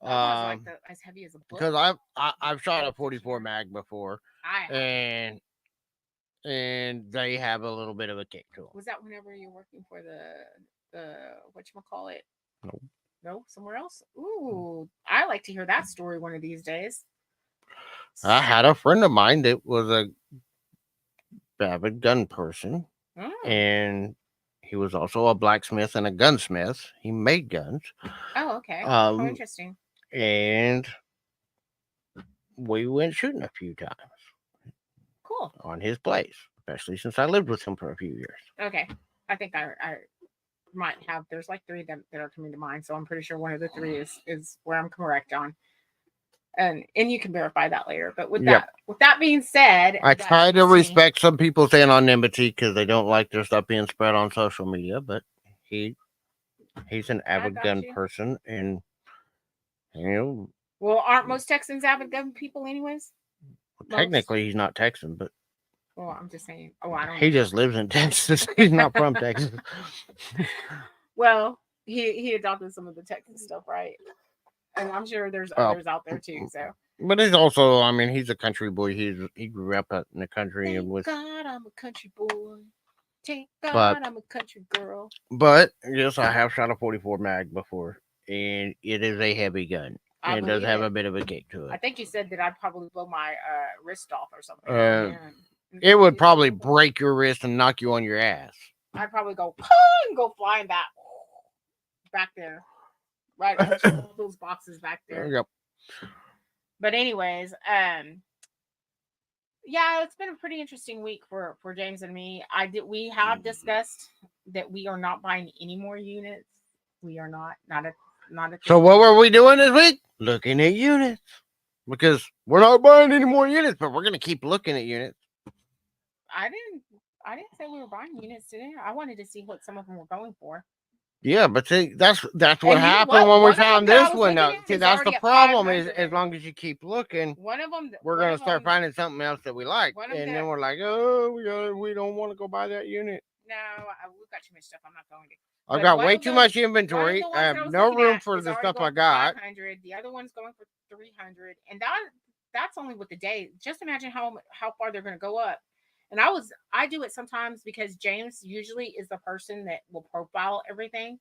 That was like as heavy as a book. Because I've shot a 44 mag before, and they have a little bit of a kick to them. Was that whenever you're working for the whatchamacallit? No, somewhere else. Ooh, I like to hear that story one of these days. I had a friend of mine that was a avid gun person, and he was also a blacksmith and a gunsmith. He made guns. Oh, okay. How interesting. And we went shooting a few times. Cool. On his place, especially since I lived with him for a few years. Okay. I think I might have. There's like 3 of them that are coming to mind, so I'm pretty sure one of the 3 is where I'm correct on. And you can verify that later. But with that being said, I try to respect some people's anonymity because they don't like their stuff being spread on social media. But he's an avid gun person, and well, aren't most Texans avid gun people, anyways? Technically, he's not Texan, but well, I'm just saying. Oh, I don't. He just lives in Texas. He's not from Texas. Well, he adopted some of the Texas stuff, right? And I'm sure there's others out there too. So, but he's also, I mean, he's a country boy. He grew up in the country and was. God, I'm a country boy. Thank God, I'm a country girl. But yes, I have shot a 44 mag before, and it is a heavy gun. And does have a bit of a kick to it. I think you said that I'd probably blow my wrist off or something. It would probably break your wrist and knock you on your ass. I'd probably go and go flying back there. Right, all those boxes back there. Yep. But anyways, yeah, it's been a pretty interesting week for James and me. We have discussed that we are not buying any more units. We are not at So what were we doing this week? Looking at units. Because we're not buying any more units, but we're gonna keep looking at units. I didn't say we were buying units today. I wanted to see what some of them were going for. Yeah, but see, that's what happened when we found this one. Though, see, that's the problem. Is as long as you keep looking, one of them, we're gonna start finding something else that we like, and then we're like, oh, we don't want to go buy that unit. we've got too much stuff. I'm not going to. I've But got one way of too those- much One of inventory. the I ones have that I was no looking room at for is the already stuff going I for got. 500. The other one's going for 300, and that's only with the day. Just imagine how far they're going to go up. And I do it sometimes because James usually is the person that will profile everything.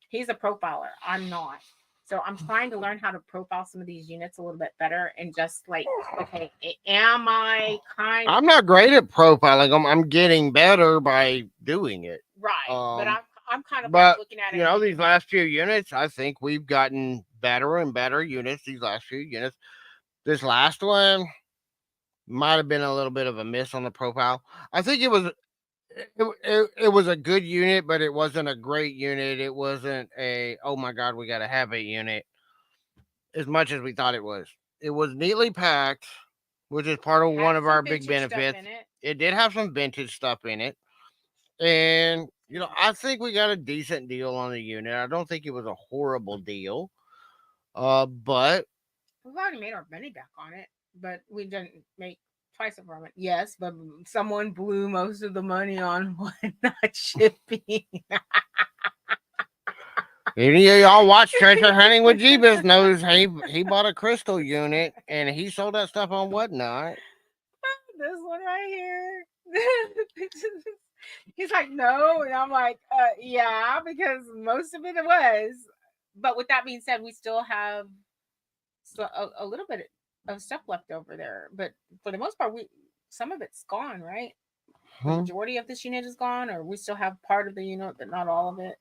He's a profiler. I'm not. So I'm trying to learn how to profile some of these units a little bit better and just like, okay, am I kind I'm not great at profiling them. I'm getting better by doing it. right? But I'm kind of But like looking at it. you know, and these thinking, last few units, I think we've gotten better and better units. These last few units. This last one might have been a little bit of a miss on the profile. I think it was a good unit, but it wasn't a great unit. It wasn't a oh my god, we got to have a unit as much as we thought it was. It was neatly packed, which is part of had one of some our big vintage stuff benefits. in it. It did have some vintage stuff in it. And, you know, I think we got a decent deal on the unit. I don't think it was a horrible deal. But We've already made our money back on it, but we didn't make twice from it. Yes, but someone blew most of the money on WhatNOT shipping. any of y'all watch Treasure Hunting with Jeebus knows he bought a crystal unit and he sold that stuff on WhatNOT. This one right here. He's like, no. And I'm like, yeah, because most of it was. But with that being said, we still have a little bit of stuff left over there. But for the most part, some of it's gone, right? The majority of this unit is gone, or we still have part of the unit, but not all of it.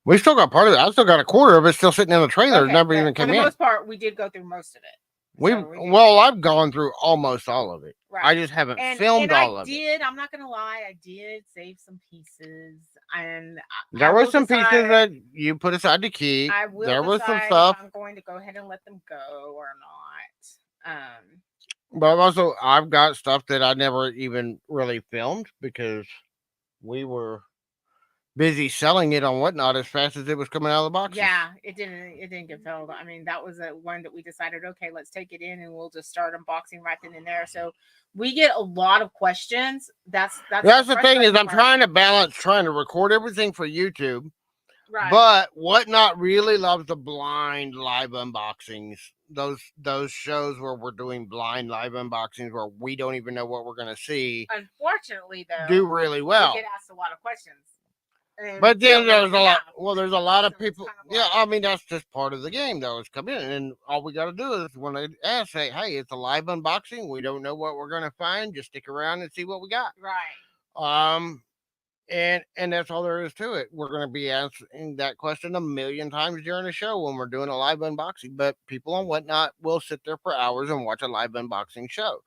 We still got part of it. I still got a quarter of it still sitting in the trailer. Okay, Never even came for the in. most part, we did go through most of it. I've gone through almost all of it. Right. I just haven't filmed all of it. I'm not gonna lie, I did save some pieces, and there were some pieces that you put aside to keep. There was some stuff. If I'm going to go ahead and let them go or not. But I've got stuff that I never even really filmed because we were busy selling it on WhatNOT as fast as it was coming out of the box. Yeah, it didn't get filled. I mean, that was one that we decided, okay, let's take it in and we'll just start unboxing right then and there. So we get a lot of questions. That's the thing is I'm trying to balance trying to record everything for YouTube. Right. But WhatNOT really loves the blind live unboxings. Those shows where we're doing blind live unboxings where we don't even know what we're going to see. Unfortunately, though, do really well. We get asked a lot of questions. But then there's a lot. Well, there's a lot of people. Kind of yeah, I mean that's just part of the game, though. It's come in, and all we got to do is when they ask, say, "Hey, it's a live unboxing. We don't know what we're gonna find. Just stick around and see what we got." Right. And that's all there is to it. We're gonna be answering that question a million times during the show when we're doing a live unboxing. But people on WhatNOT will sit there for hours and watch a live unboxing show.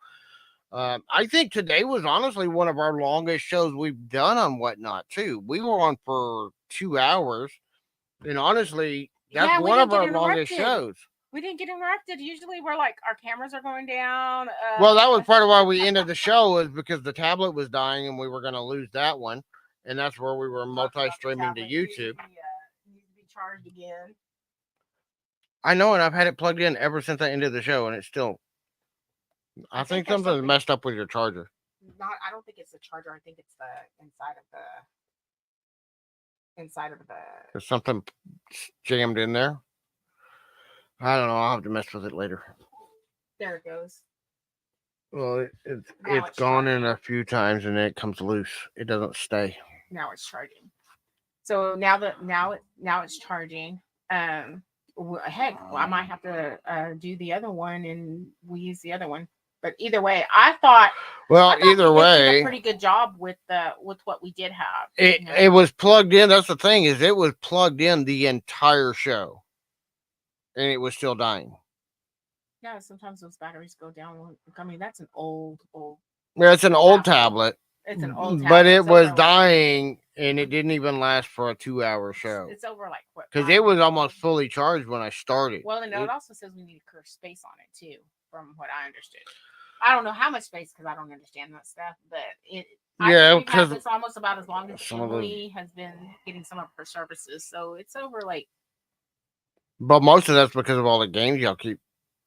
I think today was honestly one of our longest shows we've done on WhatNOT too. We were on for 2 hours, and honestly, that's one of our longest shows. We didn't get interrupted. Usually, we're like our cameras are going down. Well, that was part of why we ended the show is because the tablet was dying and we were going to lose that one, and that's where we were multi-streaming to YouTube. Needs to be charged again. I know, and I've had it plugged in ever since I ended the show, and it's still. I think something's messed up with your charger. I don't think it's the charger. I think it's the inside of the. There's something jammed in there. I don't know. I'll have to mess with it later. There it goes. Well, it's gone in a few times and then it comes loose. It doesn't stay. Now it's charging. So now it's charging. Heck, I might have to do the other one and we use the other one. But either way, I thought either way, did a pretty good job with what we did have. It was plugged in. That's the thing is it was plugged in the entire show, and it was still dying. Yeah, sometimes those batteries go down. I mean, that's an old. Yeah, it's an old tablet. It's an old tablet, but it was dying, and it didn't even last for a 2-hour show. It's over like what? Because it was almost fully charged when I started. Well, and it also says we need curved space on it too, from what I understood. I don't know how much space because I don't understand that stuff, but because it's almost about as long as Emily has been getting some of her services, so it's over like. But most of that's because of all the games y'all keep,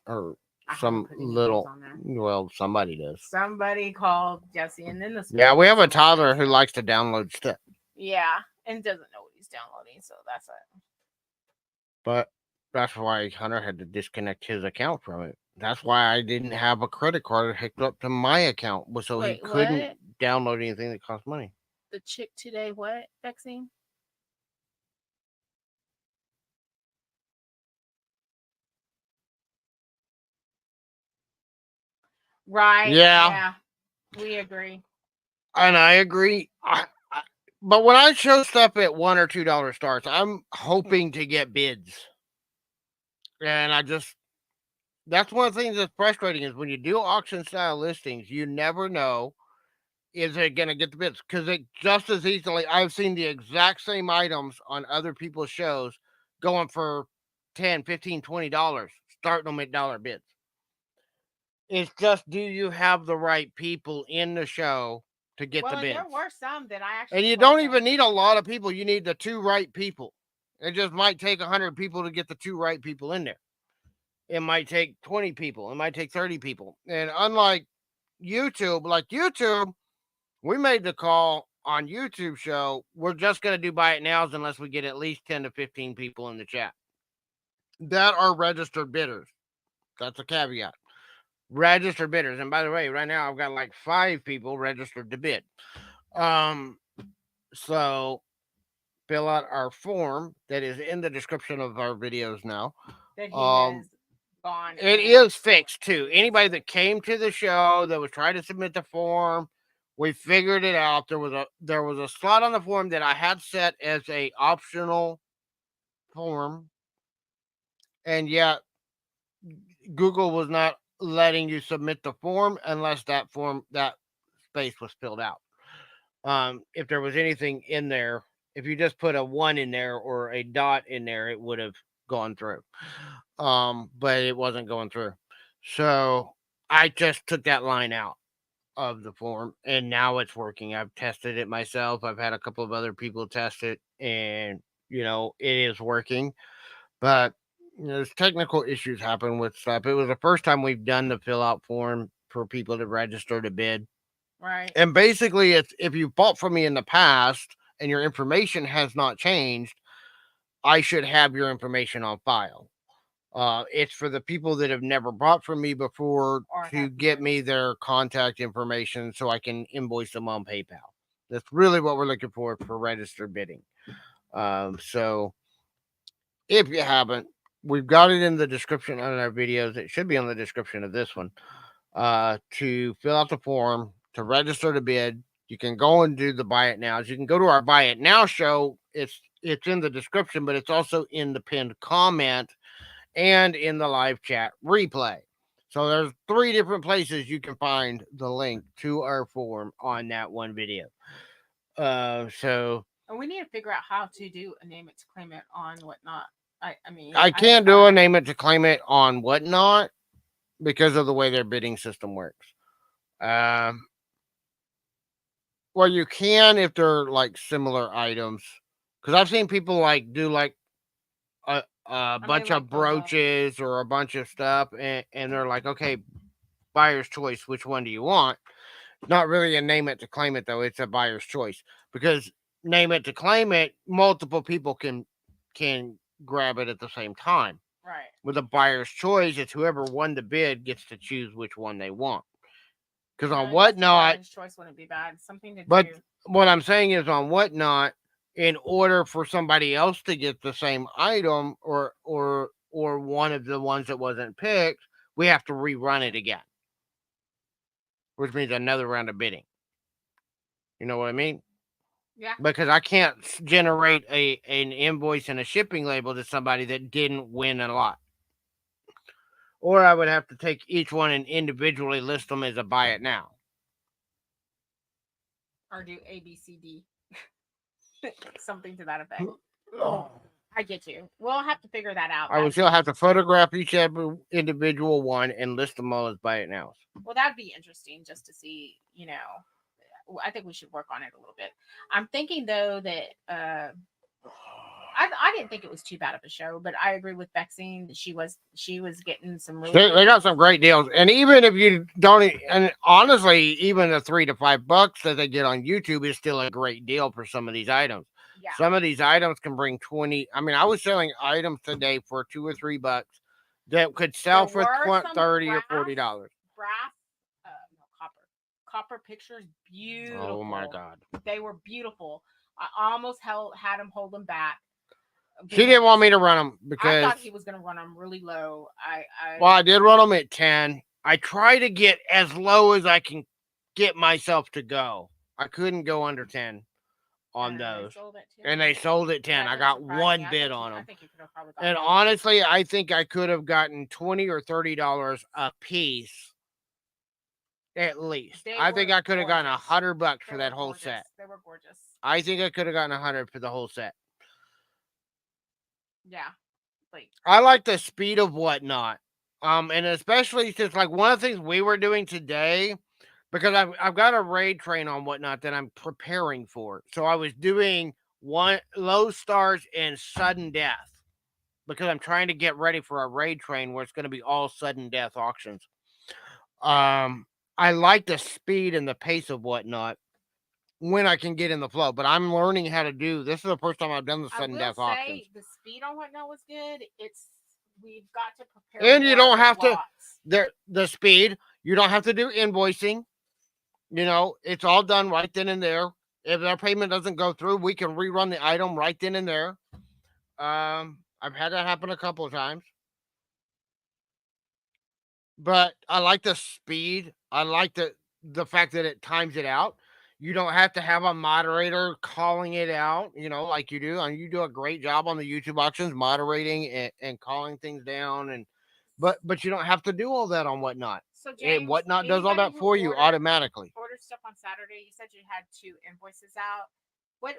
or some little. Well, somebody does. Somebody called Jesse, and then we have a toddler who likes to download stuff. Yeah, and doesn't know what he's downloading, so that's it. But that's why Hunter had to disconnect his account from it. That's why I didn't have a credit card hooked up to my account, so he Wait, couldn't what? download anything that cost money. The chick today, what vaccine? Right. Yeah, We agree. and I agree. But when I show stuff at $1 or $2 starts, I'm hoping to get bids. And that's one of the things that's frustrating is when you do auction style listings, you never know, is it going to get the bids? Because it just as easily, I've seen the exact same items on other people's shows going for $10, $15, $20, starting them at dollar bids. It's just, do you have the right people in the show to get the bids? There were some that I actually. And you don't even need a lot of people. You need the 2 right people. It just might take 100 people to get the 2 right people in there. It might take 20 people. It might take 30 people. And unlike YouTube, we made the call on YouTube show. We're just going to do buy it nows unless we get at least 10 to 15 people in the chat that are registered bidders. That's a caveat. Registered bidders. And by the way, right now I've got like 5 people registered to bid. So fill out our form that is in the description of our videos now. That he has gone. It is fixed too. Anybody that came to the show that was trying to submit the form, we figured it out. There was a slot on the form that I had set as a optional form, and yet Google was not letting you submit the form unless that space was filled out. If there was anything in there, if you just put a 1 in there or a dot in there, it would have gone through. But it wasn't going through. So I just took that line out of the form and now it's working. I've tested it myself. I've had a couple of other people test it and it is working. But there's technical issues happen with stuff. It was the first time we've done the fill out form for people to register to bid. Right. And basically it's if you bought from me in the past and your information has not changed, I should have your information on file. It's for the people that have never bought from me before to get me their contact information so I can invoice them on PayPal. That's really what we're looking for registered bidding. So if you haven't, we've got it in the description on our videos. It should be on the description of this one. To fill out the form to register to bid. You can go and do the buy it now. You can go to our buy it now show. It's in the description, but it's also in the pinned comment and in the live chat replay. So there's 3 different places you can find the link to our form on that one video. So and we need to figure out how to do a name it to claim it on WhatNOT. I can't do a name it to claim it on WhatNOT because of the way their bidding system works. Well, you can if they're like similar items, because I've seen people like do like a bunch of brooches or a bunch of stuff, and they're like, okay, buyer's choice, which one do you want? Not really a name it to claim it though. It's a buyer's choice, because name it to claim it, multiple people can grab it at the same time. Right. With a buyer's choice, it's whoever won the bid gets to choose which one they want. Because on WhatNOT, buyer's choice wouldn't be bad. Something to but do. What I'm saying is on WhatNOT, in order for somebody else to get the same item or one of the ones that wasn't picked, we have to rerun it again, which means another round of bidding. You know what I mean? Yeah. Because I can't generate an invoice and a shipping label to somebody that didn't win a lot. Or I would have to take each one and individually list them as a buy it now. Or do A, B, C, D. Something to that effect. I get you. We'll have to figure that out. I would still have to photograph each individual one and list them all as buy it nows. Well, that'd be interesting just to see, I think we should work on it a little bit. I'm thinking though that I I didn't think it was too bad of a show, but I agree with Bexine that she was getting some really They got some great deals, and even if you don't, and honestly, even the $3 to $5 that they get on YouTube is still a great deal for some of these items. Yeah. Some of these items can bring 20. I mean, I was selling items today for $2 or $3 that could sell for 30 or $40. Brass, no, copper pictures, beautiful. Oh my God, they were beautiful. I almost had him hold them back. She didn't want me to run them because I thought he was going to run them really low. Well, I did run them at 10. I try to get as low as I can get myself to go. I couldn't go under 10 on those. And they sold at 10. I got one bid on them. And honestly, I think I could have gotten $20 or $30 a piece. At least. I think I could have gotten $100 for that whole set. They were gorgeous. I think I could have gotten 100 for the whole set. Yeah. I like the speed of WhatNOT. And especially since like one of the things we were doing today, because I've got a raid train on WhatNOT that I'm preparing for. So I was doing low stars and sudden death because I'm trying to get ready for a raid train where it's going to be all sudden death auctions. I like the speed and the pace of WhatNOT when I can get in the flow, but I'm learning how to do. This is the first time I've done the sudden death auctions. The speed on WhatNOT was good. We've got to prepare. And you don't have to the speed. You don't have to do invoicing. You know, it's all done right then and there. If their payment doesn't go through, we can rerun the item right then and there. I've had that happen a couple of times. But I like the speed. I like the fact that it times it out. You don't have to have a moderator calling it out, you know, like you do. And you do a great job on the YouTube auctions, moderating and calling things down. But you don't have to do all that on WhatNOT. So James, WhatNOT does all that for you automatically. Ordered stuff on Saturday. You said you had 2 invoices out. What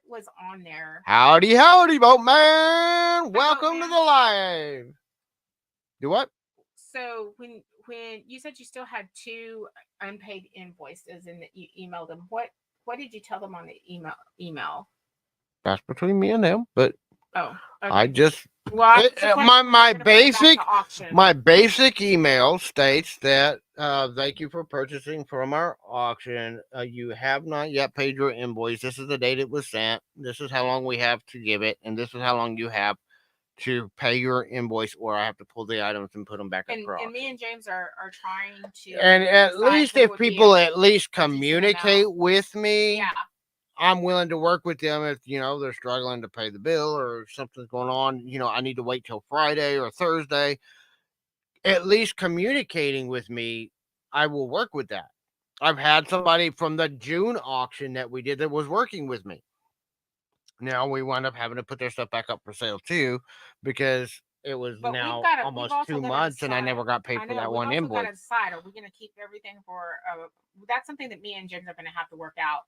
was on there? Howdy, boatman! Welcome to the live. Do what? So when you said you still had 2 unpaid invoices and that you emailed them, what did you tell them on the email? That's between me and them, but okay. I just my basic email states that thank you for purchasing from our auction. You have not yet paid your invoice. This is the date it was sent. This is how long we have to give it, and this is how long you have to pay your invoice, or I have to pull the items and put them back across. And me and James are trying to. And at least if people at least communicate with me, yeah, I'm willing to work with them if, you know, they're struggling to pay the bill or something's going on. You know, I need to wait till Friday or Thursday. At least communicating with me, I will work with that. I've had somebody from the June auction that we did that was working with me. Now we wound up having to put their stuff back up for sale too, because it was almost 2 months and I never got paid for that one invoice. Got to decide, are we going to keep everything for? That's something that me and James are going to have to work out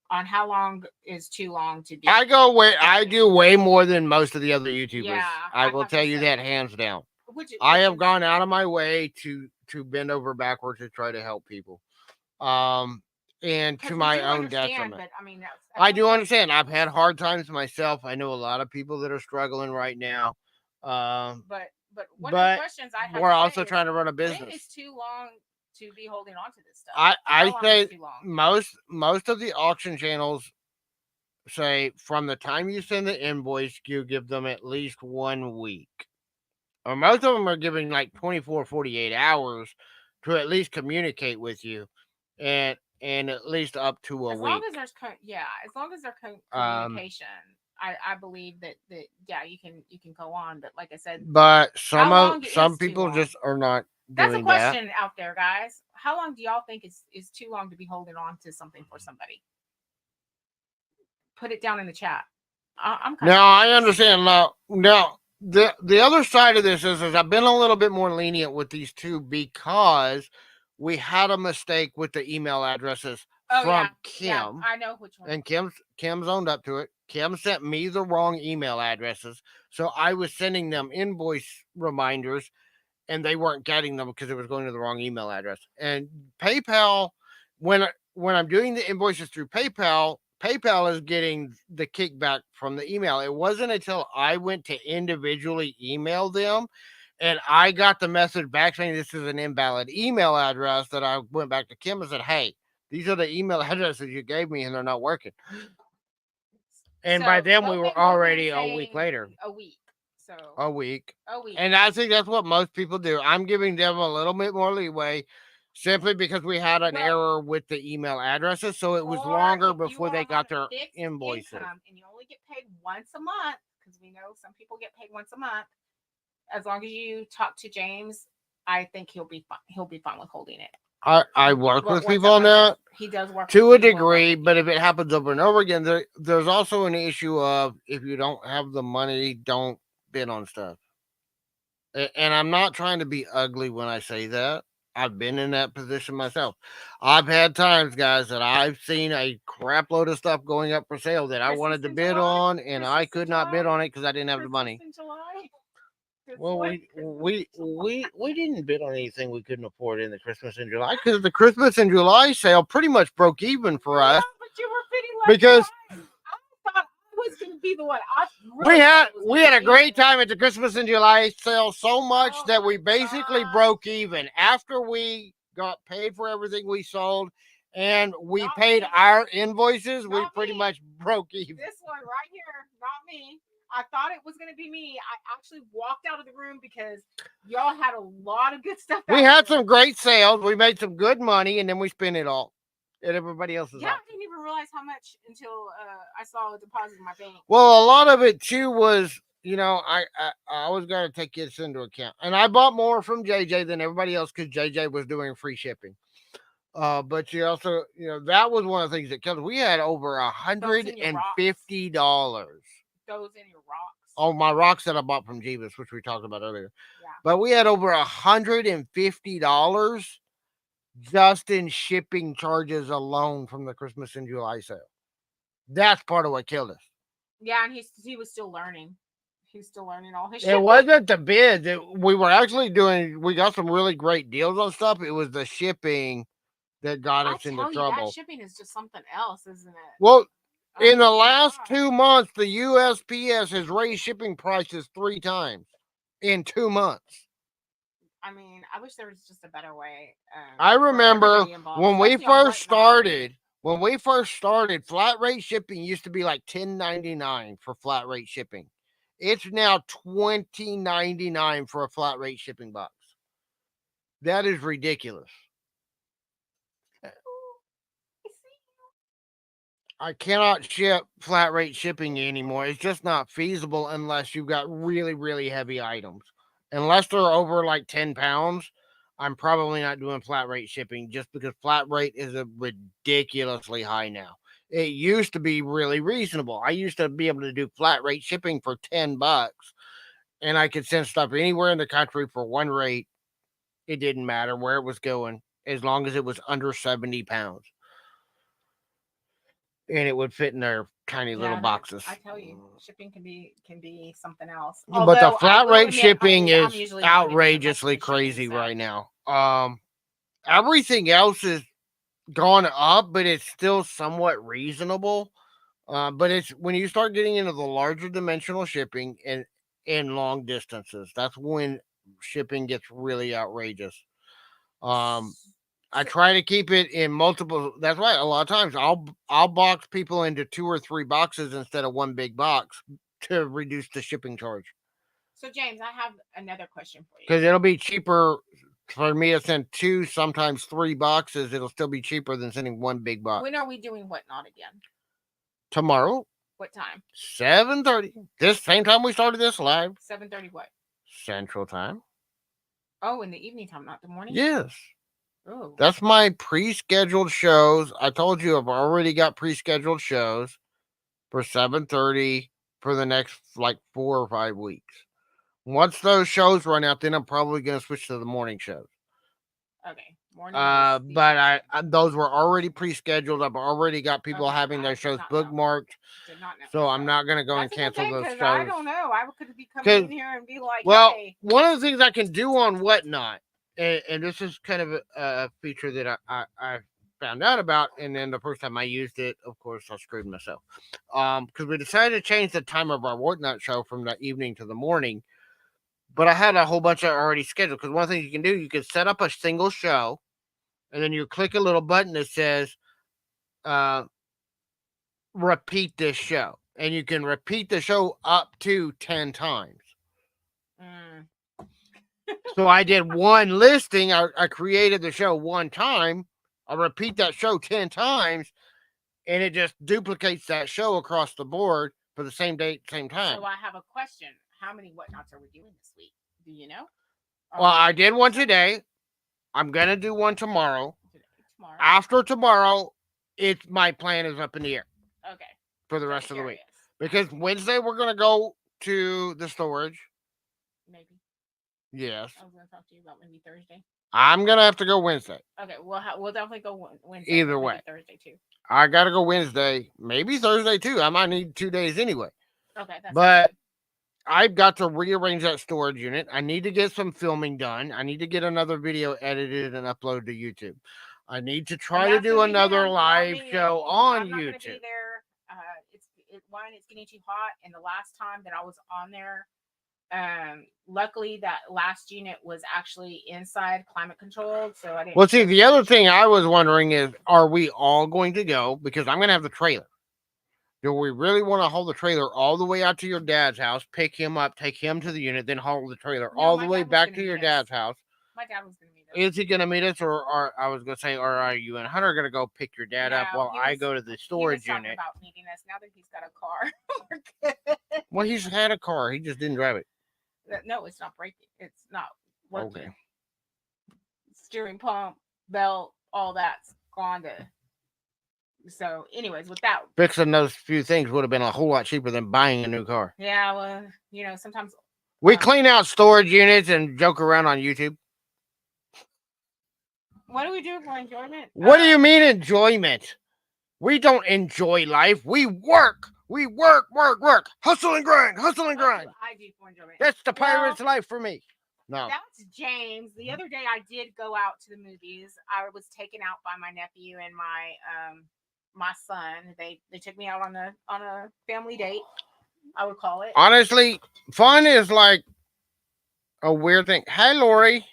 on. How long is too long to do? I do way more than most of the other YouTubers. Yeah, I will tell you that hands down. I have gone out of my way to bend over backwards to try to help people. And to my own detriment. But, I mean, I do understand. I've had hard times myself. I know a lot of people that are struggling right now. But one of the questions I have, we're also trying to run a business. When is too long to be holding on to this stuff? I say most of the auction channels say from the time you send the invoice, you give them at least 1 week. Or most of them are giving like 24, 48 hours to at least communicate with you. And at least up to a week. As long as there's communication, I believe that you can go on. But like I said, but some people just are not. That's a question out there, guys. How long do y'all think is too long to be holding on to something for somebody? Put it down in the chat. I understand now. The other side of this is I've been a little bit more lenient with these two because we had a mistake with the email addresses from Kim. Yeah, I know which one. And Kim's owned up to it. Kim sent me the wrong email addresses. So I was sending them invoice reminders and they weren't getting them because it was going to the wrong email address. And PayPal, when I'm doing the invoices through PayPal PayPal is getting the kickback from the email. It wasn't until I went to individually email them and I got the message back saying this is an invalid email address that I went back to Kim and said, hey, these are the email addresses you gave me and they're not working. And by then we were already a week later. A week. So a week. A week. And I think that's what most people do. I'm giving them a little bit more leeway simply because we had an error with the email addresses. So it was longer before they got their invoices. And you only get paid once a month, because we know some people get paid once a month. As long as you talk to James, I think he'll be fine. He'll be fine with holding it. I work with people on that. He does work to a degree, but if it happens over and over again, there's also an issue of if you don't have the money, don't bid on stuff. And I'm not trying to be ugly when I say that. I've been in that position myself. I've had times, guys, that I've seen a crap load of stuff going up for sale that I wanted to bid on, and I could not bid on it because I didn't have the money. Well, we didn't bid on anything we couldn't afford in the Christmas in July because the Christmas in July sale pretty much broke even for us. But you were pretty because I thought I was going to be the one. We had a great time at the Christmas in July sale so much that we basically broke even after we got paid for everything we sold and we paid our invoices. We pretty much broke even. This one right here, not me. I thought it was going to be me. I actually walked out of the room because y'all had a lot of good stuff. We had some great sales. We made some good money, and then we spent it all. And everybody else is I didn't even realize how much until I saw a deposit in my bank. Well, a lot of it, too, was, I always got to take this into account. And I bought more from JJ than everybody else because JJ was doing free shipping. But you also, that was one of the things that killed us. We had over $150. Those in your rocks. Oh, my rocks that I bought from Jeebus, which we talked about earlier. Yeah. But we had over $150 just in shipping charges alone from the Christmas in July sale. That's part of what killed us. Yeah, and he was still learning. He's still learning all his shit. It wasn't the bid. We were actually we got some really great deals on stuff. It was the shipping that got us into trouble. That shipping is just something else, isn't it? Well, in the last 2 months, the USPS has raised shipping prices 3 times in 2 months. I mean, I wish there was just a better way. I remember when we first started, flat rate shipping used to be like $10.99 for flat rate shipping. It's now $20.99 for a flat rate shipping box. That is ridiculous. I cannot ship flat rate shipping anymore. It's just not feasible unless you've got really, really heavy items. Unless they're over like 10 pounds, I'm probably not doing flat rate shipping just because flat rate is a ridiculously high now. It used to be really reasonable. I used to be able to do flat rate shipping for $10 and I could send stuff anywhere in the country for one rate. It didn't matter where it was going as long as it was under 70 pounds. And it would fit in their tiny little boxes. I tell you, shipping can be something else. But the flat rate shipping is outrageously crazy right now. Everything else is gone up, but it's still somewhat reasonable. But it's when you start getting into the larger dimensional shipping and in long distances, that's when shipping gets really outrageous. I try to keep it in multiple. That's right. A lot of times I'll box people into 2 or 3 boxes instead of one big box to reduce the shipping charge. So James, I have another question for you. Because it'll be cheaper for me to send 2, sometimes 3 boxes. It'll still be cheaper than sending one big box. When are we doing WhatNOT again? Tomorrow. What time? 7:30. This same time we started this live. 7:30 what? Central time. Oh, in the evening time, not the morning? Yes. Oh. That's my pre-scheduled shows. I told you I've already got pre-scheduled shows for 7:30 for the next like 4 or 5 weeks. Once those shows run out, then I'm probably going to switch to the morning shows. Okay. Morning. But I those were already pre-scheduled. I've already got people having their shows bookmarked. So I'm not going to go and cancel those shows. I don't know. I could be coming in here and be like, well, hey. One of the things I can do on WhatNOT, and this is kind of a feature that I found out about. And then the first time I used it, of course, I screwed myself. Because we decided to change the time of our WhatNOT show from the evening to the morning. But I had a whole bunch of already scheduled. Because one thing you can do, you can set up a single show, and then you click a little button that says, repeat this show. And you can repeat the show up to 10 times. So I did one listing. I created the show one time. I repeat that show 10 times, and it just duplicates that show across the board for the same date, same time. So I have a question. How many WhatNots are we doing this week? Do you know? Well, I did one today. I'm going to do one tomorrow. Tomorrow. After tomorrow, my plan is up in the air. Okay. For the rest of the week. Because Wednesday, we're going to go to the storage. Maybe. Yes. I was going to talk to you about maybe Thursday. I'm going to have to go Wednesday. Okay, we'll definitely go Wednesday. Either way. Thursday too. I got to go Wednesday. Maybe Thursday too. I might need 2 days anyway. Okay. But I've got to rearrange that storage unit. I need to get some filming done. I need to get another video edited and uploaded to YouTube. I need to try to do another live show on YouTube. Gonna be there. It's getting too hot, and the last time that I was on there, luckily that last unit was actually inside climate controlled, so I didn't. Well, see, the other thing I was wondering is, are we all going to go? Because I'm going to have the trailer. Do we really want to haul the trailer all the way out to your dad's house, pick him up, take him to the unit, then haul the trailer all the way back to your dad's house? My dad was going to meet us. Is he going to meet us, or I was going to say, or are you and Hunter going to go pick your dad up while I go to the storage unit? About meeting us now that he's got a car. Well, he's had a car. He just didn't drive it. No, it's not breaking. It's not working. Okay. Steering pump, belt, all that's gone to. So, anyways, with that, fixing those few things would have been a whole lot cheaper than buying a new car. Yeah, well, sometimes we clean out storage units and joke around on YouTube. What do we do for enjoyment? What do you mean enjoyment? We don't enjoy life. We work. We work. Hustle and grind. I do for enjoyment. That's the pirate's life for me. No. That's James. The other day I did go out to the movies. I was taken out by my nephew and my son. They took me out on a family date, I would call it. Honestly, fun is like a weird thing. Hi, Lori.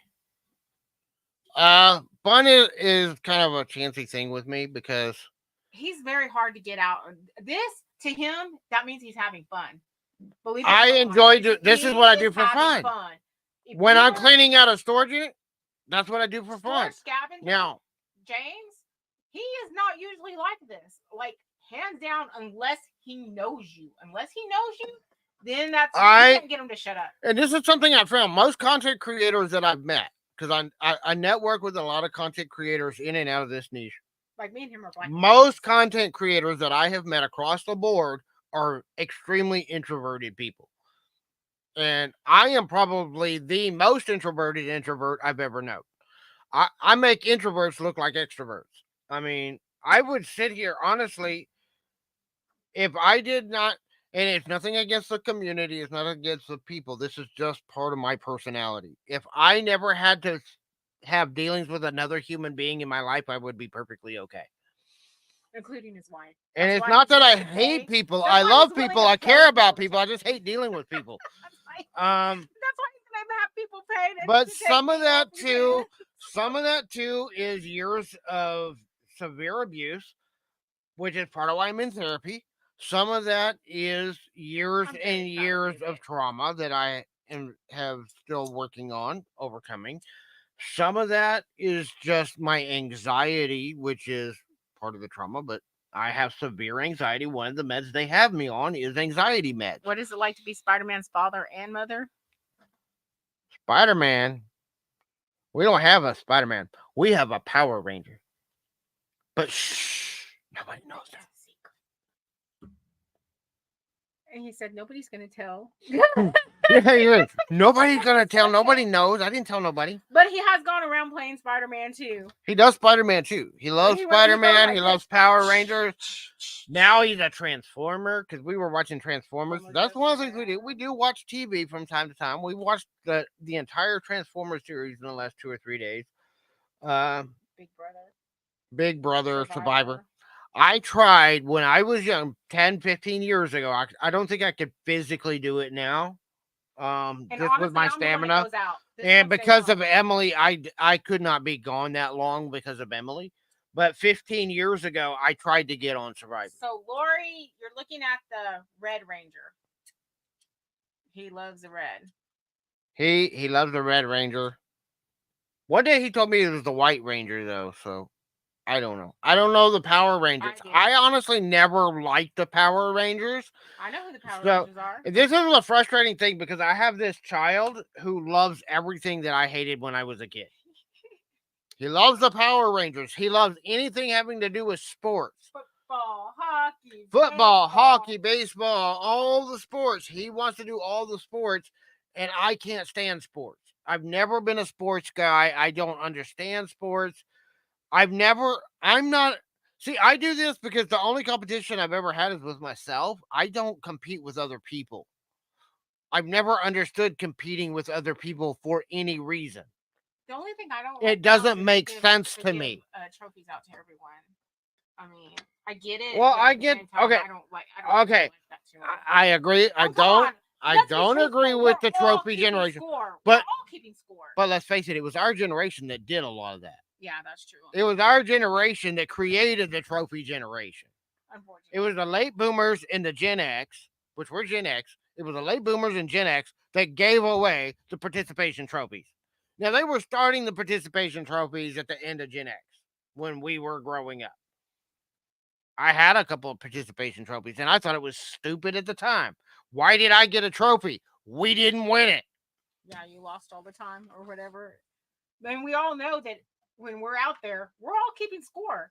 Fun is kind of a chancy thing with me because he's very hard to get out. This to him, that means he's having fun. Believe it I enjoy this is what I do for fun. When I'm cleaning out a storage unit, that's what I do for fun. Now, James, he is not usually like this. Like, hands down, unless he knows you. Then you can't get him to shut up. And this is something I found. Most content creators that I've met, because I network with a lot of content creators in and out of this niche. Like me and him are black. Most content creators that I have met across the board are extremely introverted people. And I am probably the most introverted introvert I've ever known. I make introverts look like extroverts. I mean, I would sit here, honestly, if I did not, and it's nothing against the community, it's not against the people. This is just part of my personality. If I never had to have dealings with another human being in my life, I would be perfectly okay. Including his wife. And it's not that I hate people. I love people. I care about people. I just hate dealing with people. That's why he's gonna have people pay. But some of that too is years of severe abuse, which is part of why I'm in therapy. Some of that is years and years of trauma that I have still working on overcoming. Some of that is just my anxiety, which is part of the trauma, but I have severe anxiety. One of the meds they have me on is anxiety meds. What is it like to be Spider-Man's father and mother? Spider-Man. We don't have a Spider-Man. We have a Power Ranger. But shh, nobody knows that. And he said, nobody's going to tell. Yeah, nobody's going to tell. Nobody knows. I didn't tell nobody. But he has gone around playing Spider-Man too. He does Spider-Man too. He loves Spider-Man. He loves Power Rangers. Now he's a Transformer because we were watching Transformers. That's one of the things we do. We do watch TV from time to time. We watched the entire Transformers series in the last 2 or 3 days. Big Brother. Big Brother, Survivor. I tried when I was young, 10, 15 years ago. I don't think I could physically do it now. And Just honestly, with my I'm the one that stamina. goes out. This And one stays because home. of Emily, I could not be gone that long because of Emily. But 15 years ago, I tried to get on Survivor. So, Lori, you're looking at the Red Ranger. He loves the red. He loves the Red Ranger. One day he told me it was the White Ranger though, so I don't know. I don't know the Power Rangers. I honestly never liked the Power Rangers. I know who the Power Rangers are. This is a frustrating thing because I have this child who loves everything that I hated when I was a kid. He loves the Power Rangers. He loves anything having to do with sports. Football, hockey, baseball, all the sports. He wants to do all the sports, and I can't stand sports. I've never been a sports guy. I don't understand sports. I'm not. See, I do this because the only competition I've ever had is with myself. I don't compete with other people. I've never understood competing with other people for any reason. The only thing I don't. It doesn't make sense to me. Trophies out to everyone. I mean, I get it. Well, I get okay. I don't like that too much. I agree. I don't agree with the trophy generation. But all keeping score. But let's face it, it was our generation that did a lot of that. Yeah, that's true. It was our generation that created the trophy generation. Unfortunately, it was the late boomers and the Gen X, which were Gen X. It was the late boomers and Gen X that gave away the participation trophies. Now they were starting the participation trophies at the end of Gen X when we were growing up. I had a couple of participation trophies, and I thought it was stupid at the time. Why did I get a trophy? We didn't win it. Yeah, you lost all the time or whatever. Then we all know that when we're out there, we're all keeping score.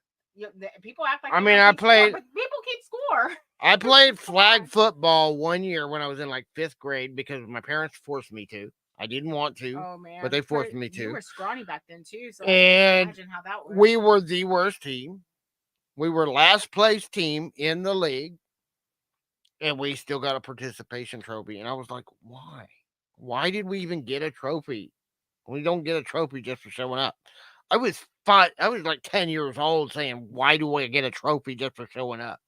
People act like I played. Score, but people keep score. I played flag football one year when I was in like 5th grade because my parents forced me to. I didn't want to, but they forced me to. You were scrawny back then too, so and imagine how that was. We were the worst team. We were last place team in the league, and we still got a participation trophy. And I was like, why? Why did we even get a trophy? We don't get a trophy just for showing up. I was like 10 years old saying, why do I get a trophy just for showing up?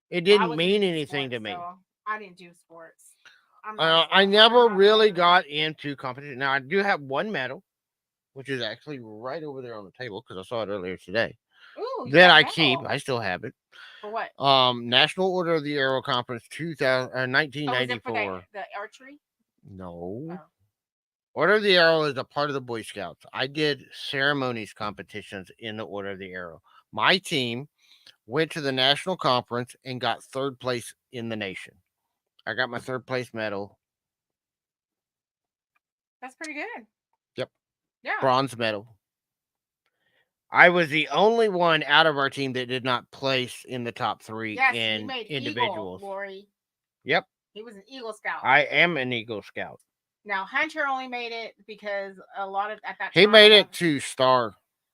It didn't mean anything to me. So I didn't do sports. I never really got into competition. Now, I do have one medal, which is actually right over there on the table because I saw it earlier today. Ooh, that I keep. I still have it. For what? National Order of the Arrow Conference 1994. Oh, is it for the archery? No. Oh. Order of the Arrow is a part of the Boy Scouts. I did ceremonies competitions in the Order of the Arrow. My team went to the national conference and got 3rd place in the nation. I got my 3rd place medal. That's pretty good. Yep. Yeah. Bronze medal. I was the only one out of our team that did not place in the top 3 in individuals. Eagle, Lori. Yep. He was an Eagle Scout. I am an Eagle Scout. Now Hunter only made it because a lot of at that time he made it to Star.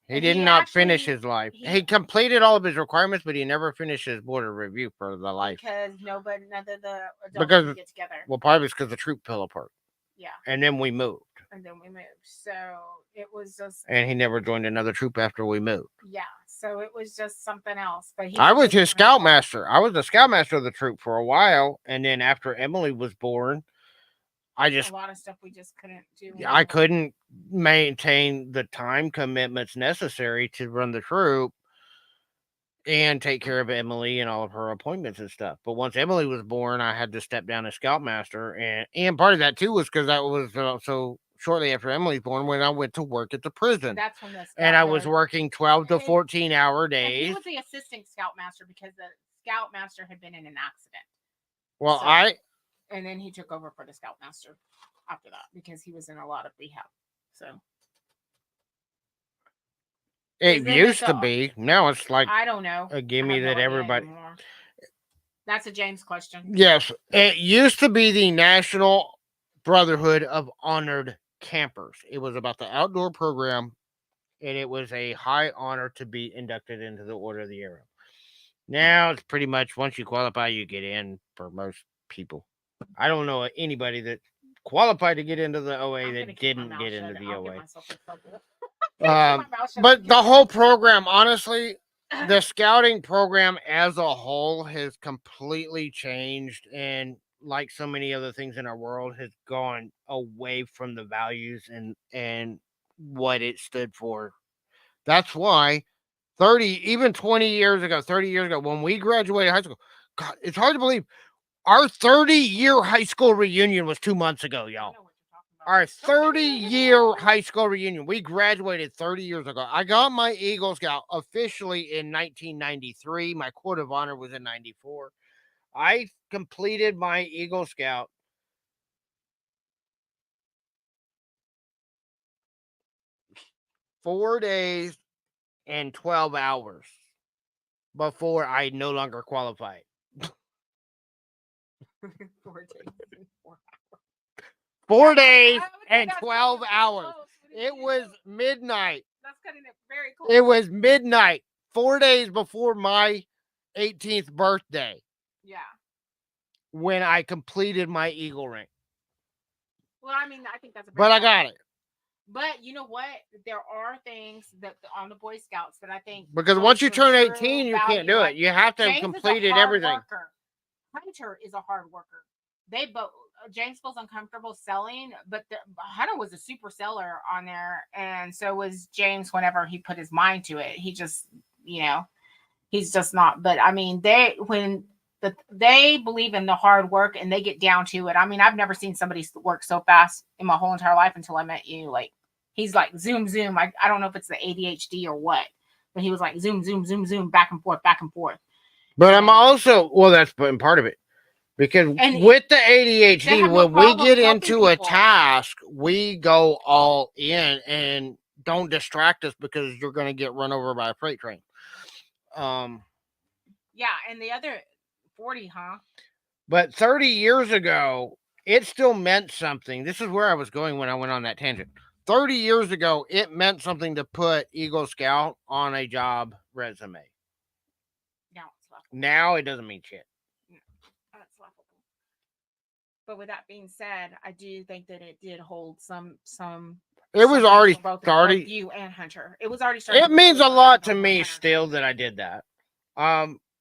He did not finish his life. He completed all of his requirements, but he never finished his border review for the life. Because none of the adults could get together. Well, probably because the troop fell apart. Yeah. And then we moved. So it was just. And he never joined another troop after we moved. Yeah. So it was just something else. But I was his scoutmaster. I was the scoutmaster of the troop for a while, and then after Emily was born, a lot of stuff we just couldn't do. I couldn't maintain the time commitments necessary to run the troop and take care of Emily and all of her appointments and stuff. But once Emily was born, I had to step down as scoutmaster, and part of that too was because that was so shortly after Emily was born when I went to work at the prison. That's when I was working 12 to 14-hour days. He was the assistant scoutmaster because the scoutmaster had been in an accident. Well, and then he took over for the scoutmaster after that because he was in a lot of rehab. So it used to be. Now it's like I don't know. A gimme that everybody. That's a James question. Yes, it used to be the National Brotherhood of Honored Campers. It was about the outdoor program, and it was a high honor to be inducted into the Order of the Arrow. Now it's pretty much once you qualify, you get in for most people. I don't know anybody that qualified to get into the OA that didn't get into the OA. But the whole program, honestly, the scouting program as a whole has completely changed, and like so many other things in our world, has gone away from the values and what it stood for. That's why 30 years ago, when we graduated high school, God, it's hard to believe our 30-year high school reunion was 2 months ago, y'all. Our 30-year high school reunion. We graduated 30 years ago. I got my Eagle Scout officially in 1993. My Court of Honor was in 94. I completed my Eagle Scout 4 days and 12 hours before I no longer qualified. 4 days and 12 hours. It was midnight. That's cutting it very close. It was midnight, 4 days before my 18th birthday. Yeah. When I completed my Eagle ring. Well, I mean, I think that's But I got it. But you know what? There are things that on the Boy Scouts that I think, because once you turn 18, you can't do it. You have to have completed everything. Hunter is a hard worker. They both. James feels uncomfortable selling, but Hunter was a super seller on there, and so was James. Whenever he put his mind to it, he just, he's just not. But I mean, they believe in the hard work and they get down to it. I mean, I've never seen somebody work so fast in my whole entire life until I met you. Like, he's like zoom. I don't know if it's the ADHD or what, but he was like zoom, back and forth. But I'm also, that's been part of it. Because with the ADHD, when we get into a task, we go all in and don't distract us because you're going to get run over by a freight train. Yeah, and the other 40, huh? But 30 years ago, it still meant something. This is where I was going when I went on that tangent. 30 years ago, it meant something to put Eagle Scout on a job resume. Now it doesn't mean shit. But with that being said, I do think that it did hold some. It was already started. You and Hunter. It was already started. It means a lot to me still that I did that.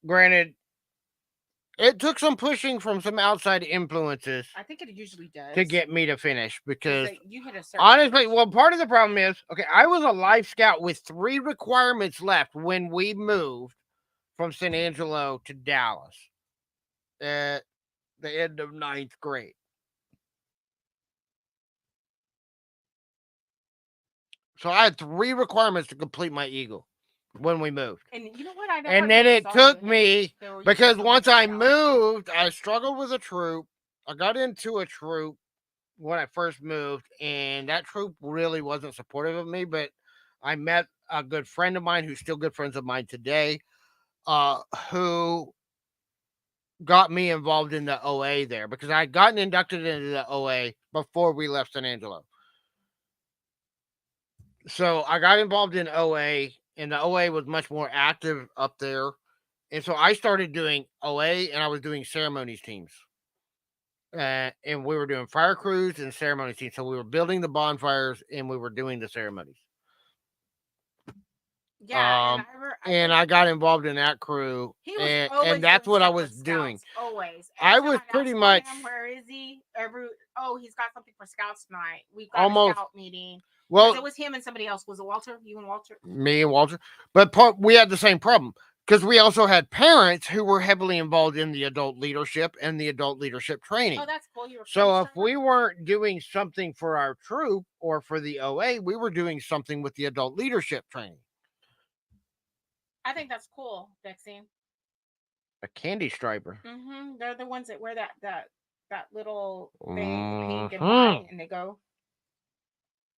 Granted, it took some pushing from some outside influences. I think it usually does to get me to finish because you hit a honestly, part of the problem is I was a Life Scout with 3 requirements left when we moved from San Angelo to Dallas at the end of 9th grade. So I had 3 requirements to complete my Eagle when we moved. And you know what? And then it took me, because once I moved, I struggled with a troop. I got into a troop when I first moved, and that troop really wasn't supportive of me, but I met a good friend of mine who's still good friends of mine today, who got me involved in the OA there because I had gotten inducted into the OA before we left San Angelo. So I got involved in OA, and the OA was much more active up there. And so I started doing OA, and I was doing ceremonies teams. And we were doing fire crews and ceremonies teams. So we were building the bonfires, and we were doing the ceremonies. Yeah, and I got involved in that crew, and that's what I was doing. Always, I was pretty much. Where is he? He's got something for Scouts tonight. We've got almost a Scout meeting. Well, it was him and somebody else. Was it Walter? You and Walter? Me and Walter. But we had the same problem because we also had parents who were heavily involved in the adult leadership and the adult leadership training. Oh, that's cool. So if we weren't doing something for our troop or for the OA, we were doing something with the adult leadership training. I think that's cool, Bexine. A candy striper. Mm-hmm. They're the ones that wear that little thing, pink and white, and they go.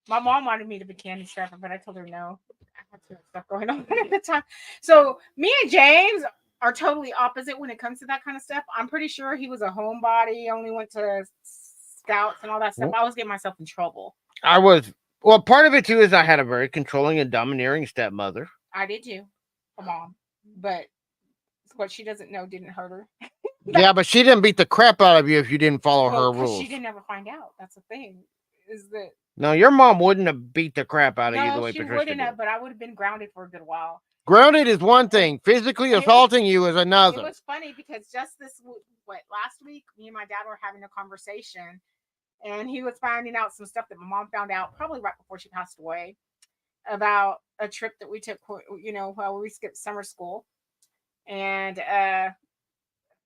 My mom wanted me to be candy striper, but I told her no. I had too much stuff going on at the time. So me and James are totally opposite when it comes to that kind of stuff. I'm pretty sure he was a homebody, only went to Scouts and all that stuff. I was getting myself in trouble. I was. Well, part of it too is I had a very controlling and domineering stepmother. I did too. Mom, but what she doesn't know didn't hurt her. Yeah, but she didn't beat the crap out of you if you didn't follow her rules. She didn't ever find out. That's the thing. Is that No, your mom wouldn't have beat the crap out of you the No, way she Patricia wouldn't did. have, but I would have been grounded for a good while. Grounded is one thing. Physically And assaulting you is another. it was funny because just last week, me and my dad were having a conversation, and he was finding out some stuff that my mom found out probably right before she passed away about a trip that we took, while we skipped summer school, and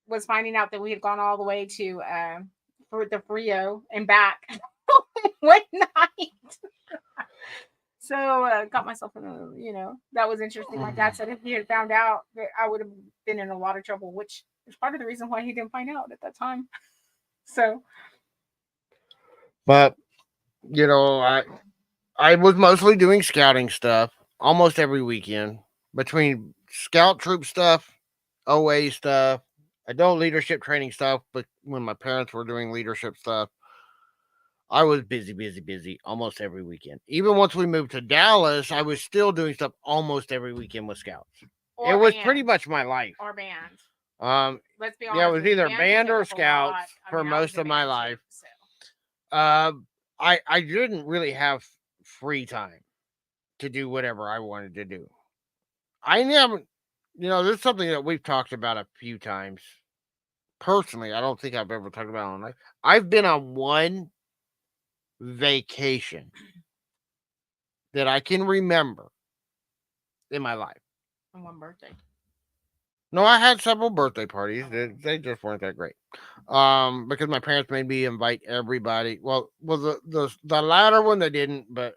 was finding out that we had gone all the way to for the Frio and back one night. So got myself in that was interesting. My dad said if he had found out that I would have been in a lot of trouble, which is part of the reason why he didn't find out at that time. So, But I was mostly doing scouting stuff almost every weekend between scout troop stuff, OA stuff, adult leadership training stuff. But when my parents were doing leadership stuff, I was busy, busy, busy almost every weekend. Even once we moved to Dallas, I was still doing stuff almost every weekend with scouts. It was pretty much my life. Or band. Let's be honest. Yeah, it was either band or scouts for most of my life. I didn't really have free time to do whatever I wanted to do. I never, this is something that we've talked about a few times. Personally, I don't think I've ever talked about it on life. I've been on one vacation that I can remember in my life. On one birthday. No, I had several birthday parties. They just weren't that great. Because my parents made me invite everybody. Well, the latter one they didn't, but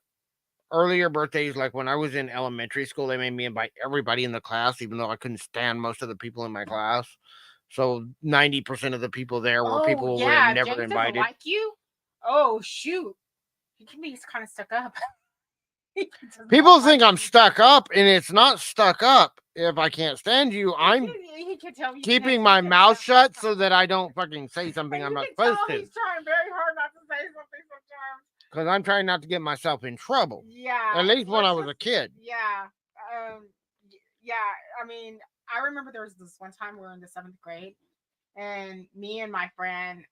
earlier birthdays, like when I was in elementary school, they made me invite everybody in the class, even though I couldn't stand most of the people in my class. So 90% of the people there were people we had never James invited. Doesn't like you? Oh shoot. He can be kind of stuck up. People think I'm stuck up, and it's not stuck up. If I can't stand you, I'm he can tell you keeping my mouth shut so that I don't fucking say something I'm not supposed to. He's trying very hard not to say something sometimes. Because I'm trying not to get myself in trouble. Yeah. At least when I was a kid. Yeah. Yeah. I mean, I remember there was this one time we were in the 7th grade, and me and my friend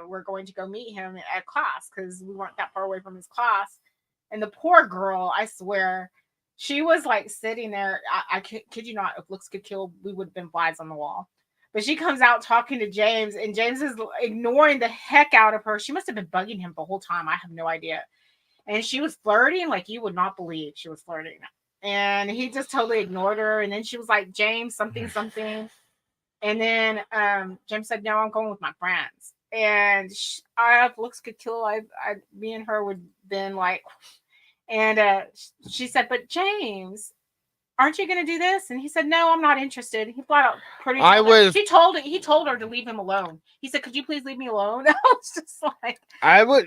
were going to go meet him at class because we weren't that far away from his class. And the poor girl, I swear, she was like sitting there. I kid you not, if looks could kill, we would have been flies on the wall. But she comes out talking to James, and James is ignoring the heck out of her. She must have been bugging him the whole time. I have no idea. And she was flirting like you would not believe she was flirting. And he just totally ignored her. And then she was like, James, something, something. And then James said, no, I'm going with my friends. And if looks could kill, me and her would been like, and she said, but James, aren't you going to do this? And he said, no, I'm not interested. He flat out pretty much. He told her to leave him alone. He said, could you please leave me alone? I was just like,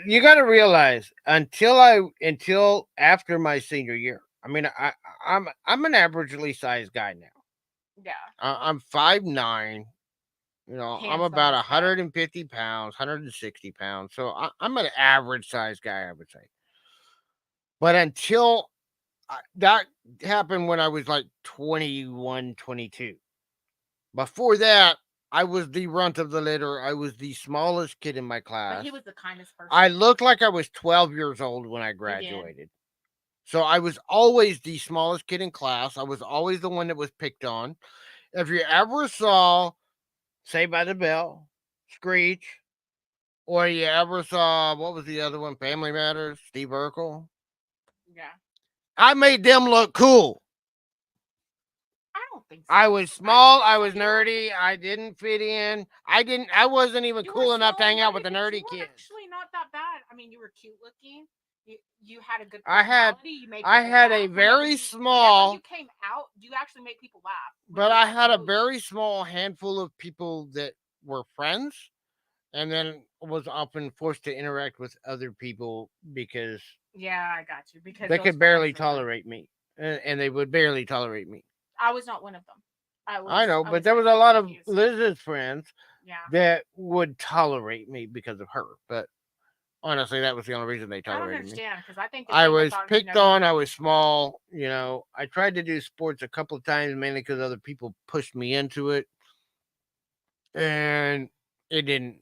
you got to realize until after my senior year. I mean, I'm an averagely sized guy now. Yeah. I'm 5'9". I'm about 150 pounds, 160 pounds. So I'm an average sized guy, I would say. But until that happened when I was like 21, 22. Before that, I was the runt of the litter. I was the smallest kid in my class. But he was the kindest person. I looked like I was 12 years old when I graduated. So I was always the smallest kid in class. I was always the one that was picked on. If you ever saw Saved by the Bell, Screech, or you ever saw, what was the other one, Family Matters, Steve Urkel? Yeah. I made them look cool. I don't think so. I was small. I was nerdy. I didn't fit in. I wasn't even cool enough to hang out with the nerdy kids. Actually, not that bad. I mean, you were cute looking. You had a good personality. I had a very small. You came out. You actually made people laugh. But I had a very small handful of people that were friends, and then was often forced to interact with other people because. Yeah, I got you. Because they could barely tolerate me, and they would barely tolerate me. I was not one of them. I know, but there was a lot of Liz's friends that would tolerate me because of her. But honestly, that was the only reason they tolerated me. I don't understand because I think I was picked on. I was small. I tried to do sports a couple of times, mainly because other people pushed me into it, and it didn't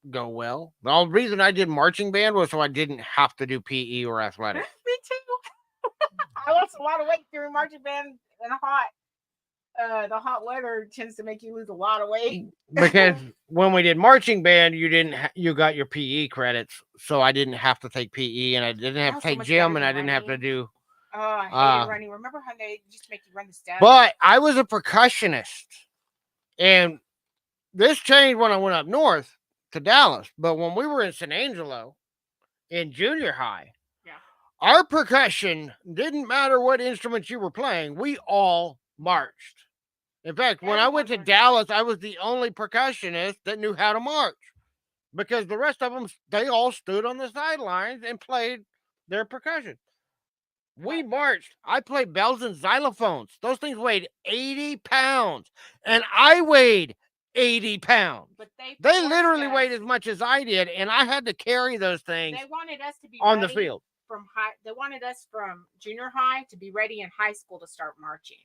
go well. The only reason I did marching band was so I didn't have to do PE or athletics. Me too. I lost a lot of weight during marching band in the hot weather tends to make you lose a lot of weight. Because when we did marching band, you got your PE credits, so I didn't have to take PE, and I didn't have to take gym, and I didn't have to do. Oh, I hated running. Remember how they just make you run the steps? But I was a percussionist, and this changed when I went up north to Dallas. But when we were in San Angelo in junior high, our percussion didn't matter what instruments you were playing. We all marched. In fact, when I went to Dallas, I was the only percussionist that knew how to march because the rest of them, they all stood on the sidelines and played their percussion. We marched. I played bells and xylophones. Those things weighed 80 pounds, and I weighed 80 pounds. But they literally weighed as much as I did, and I had to carry those things. They wanted us to be on the field. They wanted us from junior high to be ready in high school to start marching.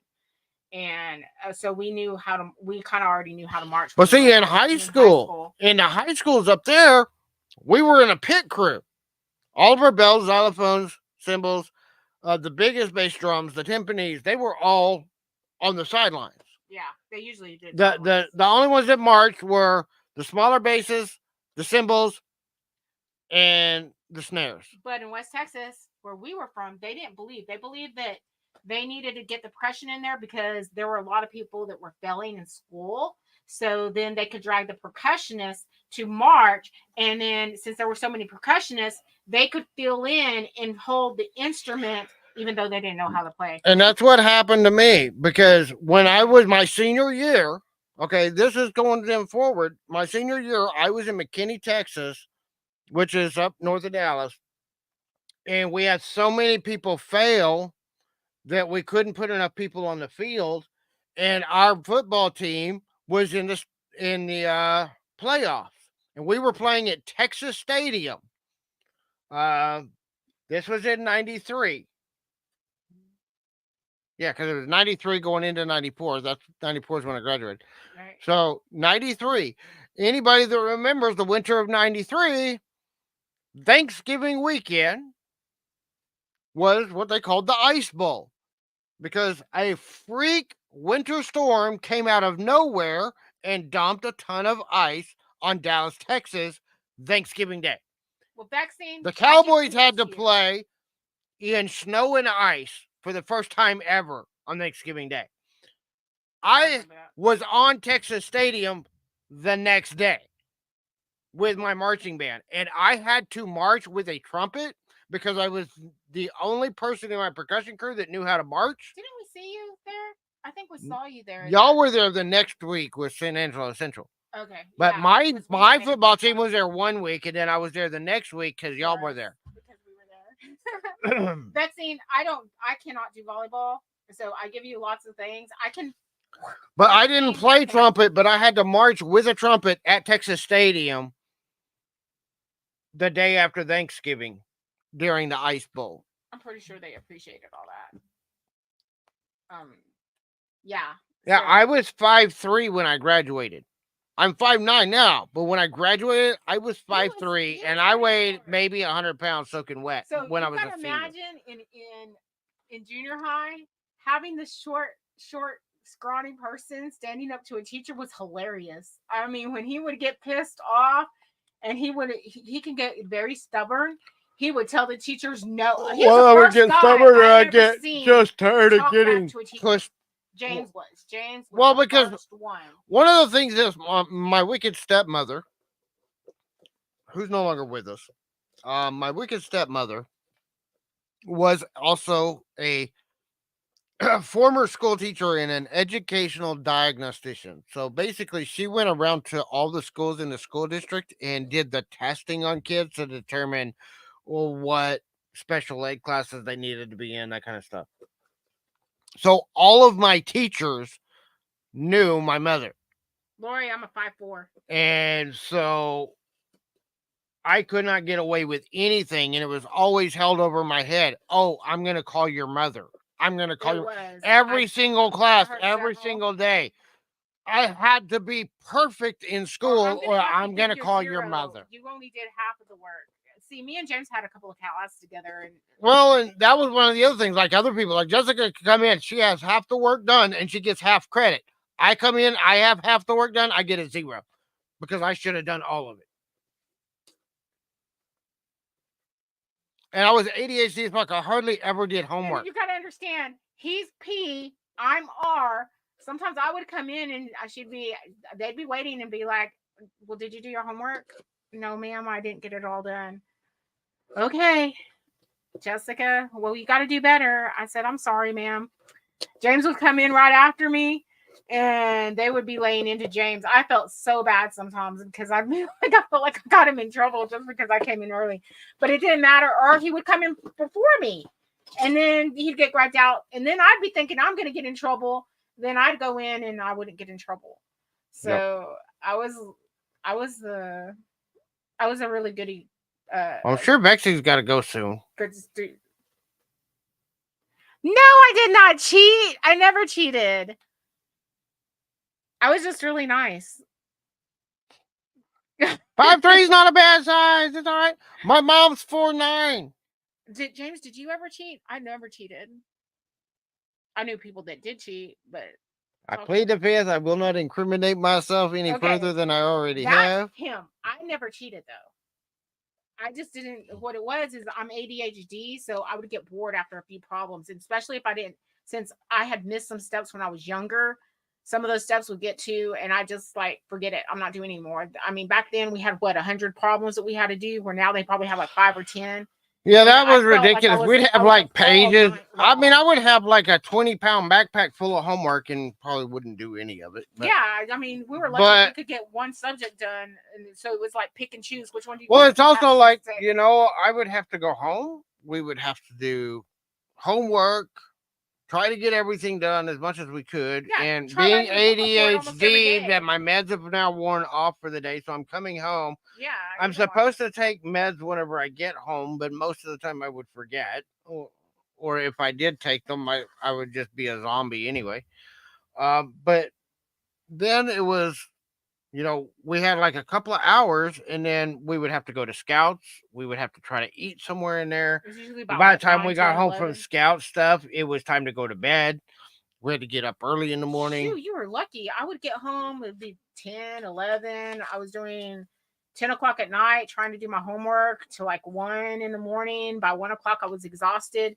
And so we kind of already knew how to march. But see, in high school, in the high schools up there, we were in a pit crew. All of our bells, xylophones, cymbals, the biggest bass drums, the timpanis, they were all on the sidelines. Yeah, they usually did. The only ones that marched were the smaller basses, the cymbals, and the snares. But in West Texas, where we were from, they didn't believe. They believed that they needed to get the percussion in there because there were a lot of people that were failing in school. So then they could drag the percussionists to march. And then since there were so many percussionists, they could fill in and hold the instrument, even though they didn't know how to play. And that's what happened to me because when I was my senior year, okay, this is going then forward. My senior year, I was in McKinney, Texas, which is up north of Dallas. And we had so many people fail that we couldn't put enough people on the field. And our football team was in the playoffs. And we were playing at Texas Stadium. This was in 93. Yeah, because it was 93 going into 94. That's 94 is when I graduated. Right. So 93. Anybody that remembers the winter of 93, Thanksgiving weekend was what they called the Ice Bowl because a freak winter storm came out of nowhere and dumped a ton of ice on Dallas, Texas, Thanksgiving Day. Well, vaccine. The Cowboys had to play in snow and ice for the first time ever on Thanksgiving Day. I was on Texas Stadium the next day with my marching band, and I had to march with a trumpet because I was the only person in my percussion crew that knew how to march. Didn't we see you there? I think we saw you there. Y'all were there the next week with San Angelo Central. Okay. But my football team was there 1 week, and then I was there the next week because y'all were there. Because we were there. Vaccine, I cannot do volleyball, so I give you lots of things. I can. But I didn't play trumpet, but I had to march with a trumpet at Texas Stadium the day after Thanksgiving during the Ice Bowl. I'm pretty sure they appreciated all that. Yeah. Yeah, I was 5'3" when I graduated. I'm 5'9" now, but when I graduated, I was 5'3", and I weighed maybe 100 pounds soaking wet when I was a senior. Imagine in junior high, having the short, scrawny person standing up to a teacher was hilarious. I mean, when he would get pissed off, and he can get very stubborn. He would tell the teachers no. Well, I would get stubborn, or I get just tired of getting pushed. James was well, because one of the things is my wicked stepmother, who's no longer with us, my wicked stepmother was also a former school teacher and an educational diagnostician. So basically, she went around to all the schools in the school district and did the testing on kids to determine what special ed classes they needed to be in, that kind of stuff. So all of my teachers knew my mother. Lori, I'm a 5'4". And so I could not get away with anything, and it was always held over my head. Oh, I'm going to call your mother. I'm going to call you every single class, every single day. I had to be perfect in school, or I'm gonna call your mother. You only did half of the work. See, me and James had a couple of classes together, and well, and that was one of the other things. Like other people, like Jessica could come in, she has half the work done, and she gets half credit. I come in, I have half the work done, I get a 0 because I should have done all of it. And I was ADHD as fuck. I hardly ever did homework. You gotta understand, he's P, I'm R. Sometimes I would come in and they'd be waiting and be like, well, did you do your homework? No, ma'am, I didn't get it all done. Okay, Jessica, well, you got to do better. I said, I'm sorry, ma'am. James would come in right after me and they would be laying into James. I felt so bad sometimes because I felt like I got him in trouble just because I came in early, but it didn't matter. Or he would come in before me and then he'd get grabbed out. And then I'd be thinking I'm going to get in trouble. Then I'd go in and I wouldn't get in trouble. So yep. I was a really goody. I'm sure Bexy's got to go soon. Good student. No, I did not cheat. I never cheated. I was just really nice. 5'3" is not a bad size. It's all right. My mom's 4'9". James, did you ever cheat? I never cheated. I knew people that did cheat, but I plead the fifth. I will not incriminate myself any further than I already have. Him. I never cheated though. I just didn't. What it was is I'm ADHD, so I would get bored after a few problems, and especially if I didn't. Since I had missed some steps when I was younger, some of those steps would get to, and I just like forget it. I'm not doing anymore. I mean, back then we had 100 problems that we had to do, where now they probably have like 5 or 10. Yeah, that was ridiculous. We'd have like pages. I mean, I would have like a 20-pound backpack full of homework and probably wouldn't do any of it. But, yeah, I mean, we were lucky we could get one subject done, and so it was like pick and choose which one do you. Well, it's also like, you know, I would have to go home. We would have to do homework, try to get everything done as much as we could. Yeah, and being ADHD, that my meds have now worn off for the day, so I'm coming home. Yeah, I'm supposed to take meds whenever I get home, but most of the time I would forget. Or if I did take them, I would just be a zombie anyway. But then it was, you know, we had like a couple of hours, and then we would have to go to Scouts. We would have to try to eat somewhere in there. By the time we got home from Scout stuff, it was time to go to bed. We had to get up early in the morning. Shoot, you were lucky. I would get home. It would be 10, 11. I was doing 10 o'clock at night, trying to do my homework till like 1 in the morning. By 1 o'clock, I was exhausted.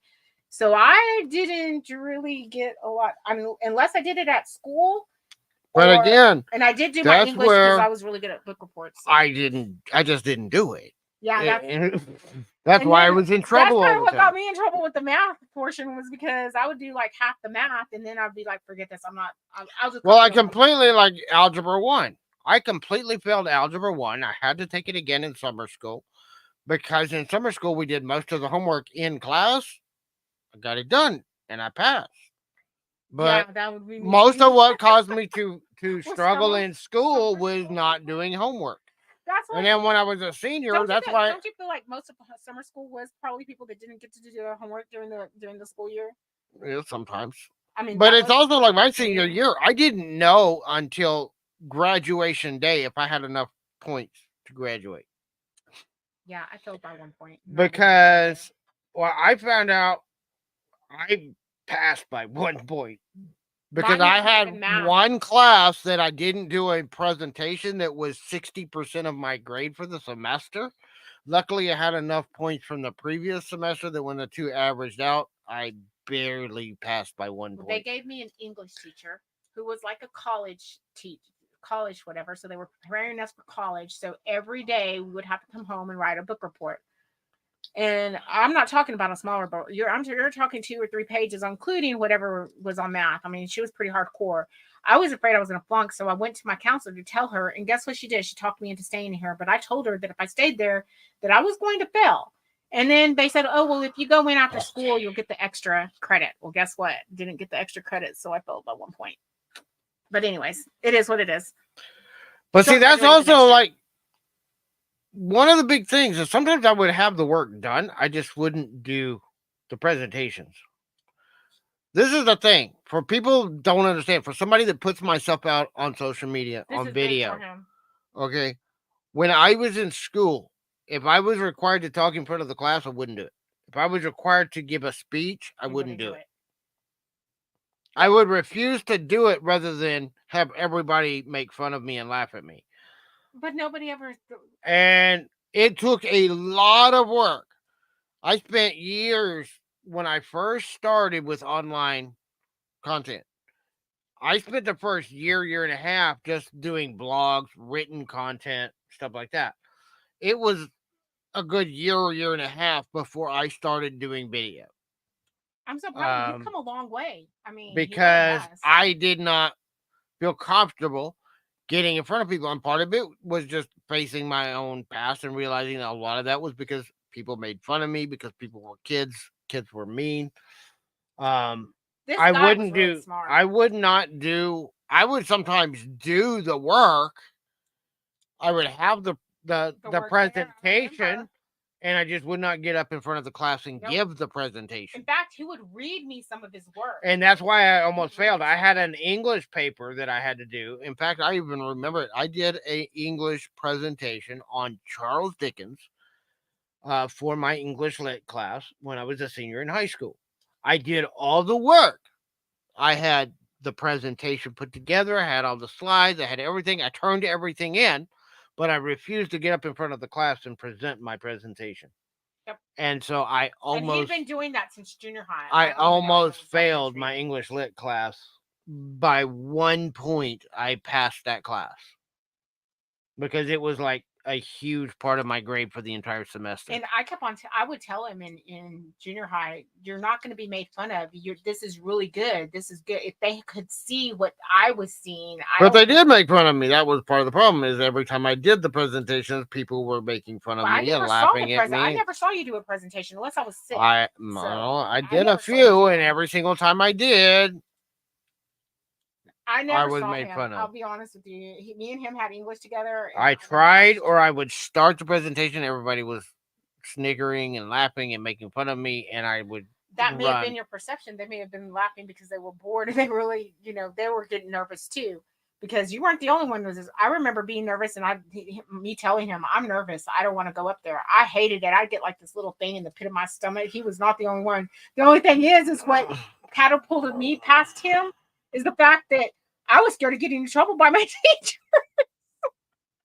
So I didn't really get a lot. I mean, unless I did it at school. But again, and I did do my English because I was really good at book reports. So. I just didn't do it. Yeah, that's why I was in trouble. That's kind of what got me in trouble with the math portion was because I would do like half the math and then I'd be like, forget this. I completely like Algebra 1. I completely failed Algebra 1. I had to take it again in summer school because in summer school we did most of the homework in class. I got it done and I passed. But yeah, that would be most of what caused me to struggle in school was not doing homework. That's why, and then when I was a senior, don't you feel like most of summer school was probably people that didn't get to do their homework during the school year? Yeah, sometimes. I mean, but it's also like my senior year. I didn't know until graduation day if I had enough points to graduate. Yeah, I failed by 1 point. Because I found out I passed by 1 point. Because I had one class that I didn't do a presentation that was 60% of my grade for the semester. Luckily, I had enough points from the previous semester that when the two averaged out, I barely passed by 1 point. They gave me an English teacher who was like a college whatever. So they were preparing us for college. So every day we would have to come home and write a book report. And I'm not talking about a smaller book. You're talking 2 or 3 pages, including whatever was on math. I mean, she was pretty hardcore. I was afraid I was going to flunk, so I went to my counselor to tell her. And guess what she did? She talked me into staying here. But I told her that if I stayed there, that I was going to fail. And then they said, "Oh, well, if you go in after school, you'll get the extra credit." Well, guess what? Didn't get the extra credit, so I failed by 1 point. But anyways, it is what it is. But see, that's also like. One of the big things is sometimes I would have the work done. I just wouldn't do the presentations. This is the thing for people who don't understand. For somebody that puts myself out on social media This on is big video, for him. okay. When I was in school, if I was required to talk in front of the class, I wouldn't do it. If I was required to give a speech, I You wouldn't do it. it. I would refuse to do it rather than have everybody make fun of me and laugh at me. But nobody ever. And it took a lot of work. I spent years when I first started with online content. I spent the first year and a half just doing blogs, written content, stuff like that. It was a good year and a half before I started doing video. I'm so proud. You've come a long way. I mean, Because I did not feel comfortable getting in front of people. And part of it was just facing my own past and realizing that a lot of that was because people made fun of me because people were kids. Kids were mean. I wouldn't do. Really I would not do. I would sometimes do the work. I would have the presentation, and I just would not get up in front of the class and give the presentation. In fact, he would read me some of his work. And that's why I almost failed. I had an English paper that I had to do. In fact, I even remember it. I did an English presentation on Charles Dickens for my English lit class when I was a senior in high school. I did all the work. I had the presentation put together. I had all the slides. I had everything. I turned everything in, but I refused to get up in front of the class and present my presentation. Yep. And so I almost. And he'd been doing that since junior high. I almost failed my English lit class. By 1 point, I passed that class because it was like a huge part of my grade for the entire semester. And I kept on. I would tell him in junior high, "You're not going to be made fun of. This is really good. This is good." If they could see what I was seeing, but they did make fun of me. That was part of the problem. Is every time I did the presentations, people were making fun of me and laughing at me. I never saw you do a presentation unless I was sick. I did a few, and every single time I did. I was made fun of. I'll be honest with you. Me and him had English together. I tried, or I would start the presentation. Everybody was sniggering and laughing and making fun of me, and I would. That may have been your perception. They may have been laughing because they were bored and they really, they were getting nervous too. Because you weren't the only one. I remember being nervous and me telling him, "I'm nervous. I don't want to go up there." I hated it. I'd get like this little thing in the pit of my stomach. He was not the only one. The only thing is what catapulted me past him is the fact that I was scared of getting in trouble by my teacher.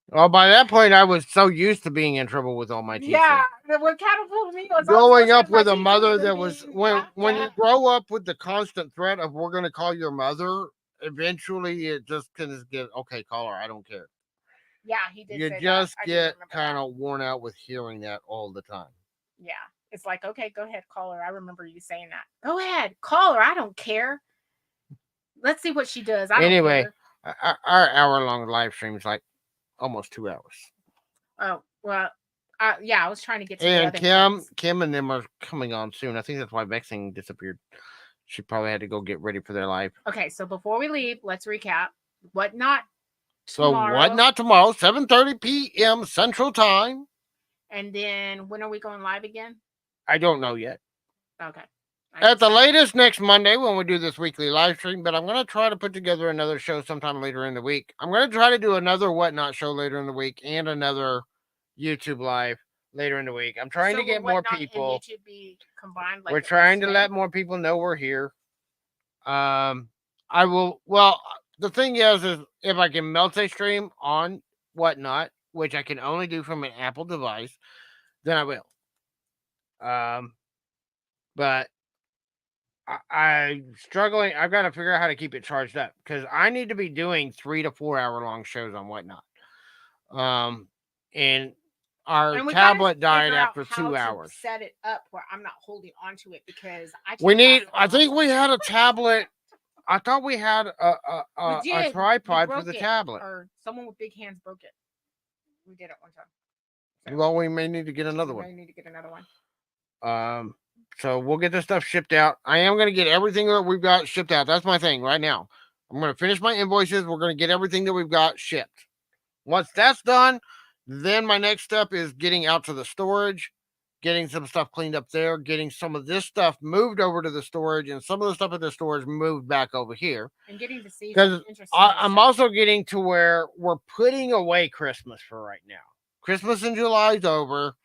Well, by that point, I was so used to being in trouble with all my teachers. Yeah, what catapulted me was growing up with a mother that was when you grow up with the constant threat of "we're going to call your mother." Eventually, it just can get okay. Call her. I don't care. Yeah, he did. You just get kind of worn out with hearing that all the time. Yeah, it's like, okay, go ahead, call her. I remember you saying that. Go ahead, call her. I don't care. Let's see what she does. Anyway, our hour-long live stream is like almost 2 hours. Oh, well, yeah, I was trying to get to and Kim and them are coming on soon. I think that's why Vexing disappeared. She probably had to go get ready for their live. Okay, so before we leave, let's recap. WhatNOT tomorrow. So WhatNOT tomorrow, 7:30 p.m. Central Time. And then when are we going live again? I don't know yet. Okay. At the latest next Monday when we do this weekly live stream, but I'm going to try to put together another show sometime later in the week. I'm going to try to do another WhatNOT show later in the week and another YouTube live later in the week. I'm trying to get more people. And YouTube be combined, we're trying to let more people know we're here. I will. Well, the thing is if I can multi-stream on WhatNOT, which I can only do from an Apple device, then I will. But I'm struggling. I've got to figure out how to keep it charged up because I need to be doing 3 to 4 hour long shows on WhatNOT. And our tablet died after 2 hours. Set it up where I'm not holding onto it because I think we had a tablet. I thought we had a tripod for the tablet. Or someone with big hands broke it. We did it one time. So well, we may need to get another one. We may need to get another one. So we'll get this stuff shipped out. I am going to get everything that we've got shipped out. That's my thing right now. I'm going to finish my invoices. We're going to get everything that we've got shipped. Once that's done, then my next step is getting out to the storage, getting some stuff cleaned up there, getting some of this stuff moved over to the storage, and some of the stuff at the storage moved back over here. And getting to see Because interesting I'm stuff. also getting to where we're putting away Christmas for right now. Christmas in July is over.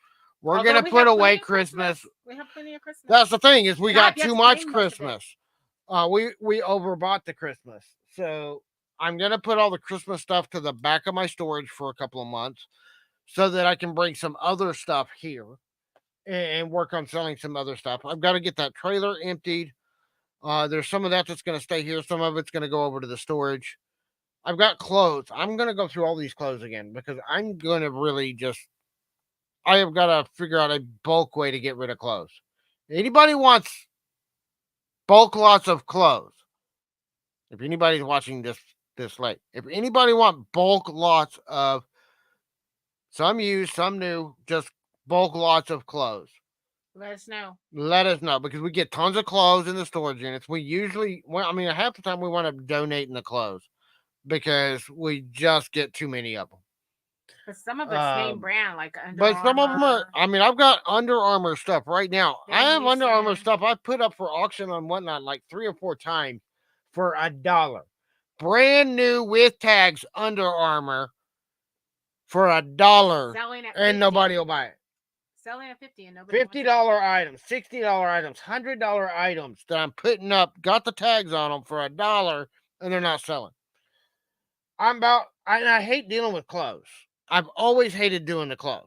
We're Although gonna we put have away plenty of Christmas. We have plenty of Christmas. That's the thing is we And I've got yet too to much claim most of it. Christmas. We overbought the Christmas, so I'm gonna put all the Christmas stuff to the back of my storage for a couple of months, so that I can bring some other stuff here and work on selling some other stuff. I've got to get that trailer emptied. There's some of that that's going to stay here. Some of it's going to go over to the storage. I've got clothes. I'm going to go through all these clothes again because I'm going to really I have got to figure out a bulk way to get rid of clothes. Anybody wants bulk lots of clothes? If anybody's watching this late, if anybody want bulk lots of some used, some new, just bulk lots of clothes, let us know. let us know because we get tons of clothes in the storage units. We usually, half the time we want to donate in the clothes because we just get too many of them. But some of it's name brand, like Under but Armour. some of them are. I've got Under Armour stuff right now. I have Under Armour stuff I put up for auction on WhatNOT like 3 or 4 times for $1, brand new with tags. Under Armour for $1, and nobody will buy it. Selling at 50 and nobody $50 items, $60 items, $100 items that I'm putting up, got the tags on them for $1, and they're not selling. I hate dealing with clothes. I've always hated doing the clothes.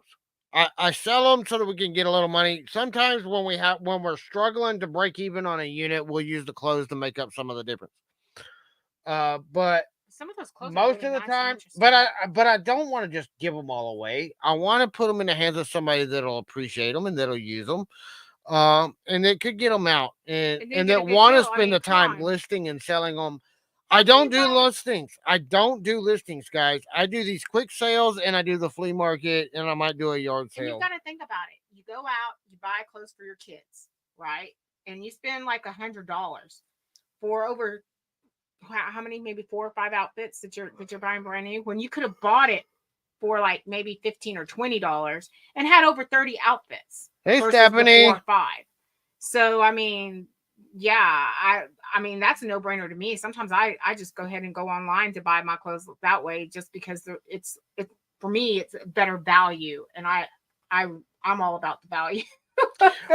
I sell them so that we can get a little money. Sometimes when we're struggling to break even on a unit, we'll use the clothes to make up some of the difference. But some of those clothes most of the time, but I don't want to just give them all away. I want to put them in the hands of somebody that'll appreciate them and that'll use them, and that could get them out and that want to spend the time listing and selling them. I don't do listings. I don't do listings, guys. I do these quick sales and I do the flea market and I might do a yard sale. And you've got to think about it. You go out, you buy clothes for your kids, right? And you spend like $100 for over how many, maybe 4 or 5 outfits that you're buying brand new, when you could have bought it for like maybe $15 or $20 and had over 30 outfits. Hey, Stephanie. 4 or 5. So I mean, yeah, I mean that's a no-brainer to me. Sometimes I just go ahead and go online to buy my clothes that way, just because it's for me it's a better value, and I'm all about the value.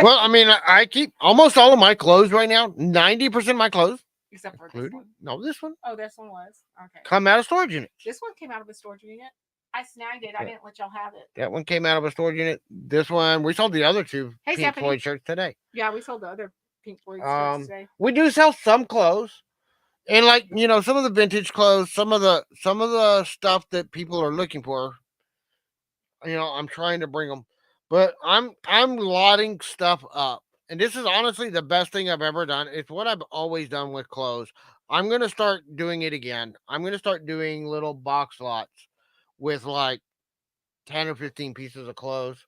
Well, I mean, I keep almost all of my clothes right now. 90% of my clothes. Except for this one. No, this one. Oh, this one was. Okay. Come out of storage unit. This one came out of a storage unit. I snagged it. I didn't let y'all have it. That one came out of a storage unit. This one, we sold the other 2 Pink Stephanie. Floyd shirts today. Yeah, we sold the other Pink Floyd shirts today. We do sell some clothes. And like, some of the vintage clothes, some of the stuff that people are looking for, I'm trying to bring them. But I'm lotting stuff up. And this is honestly the best thing I've ever done. It's what I've always done with clothes. I'm going to start doing it again. I'm going to start doing little box lots with like 10 or 15 pieces of clothes.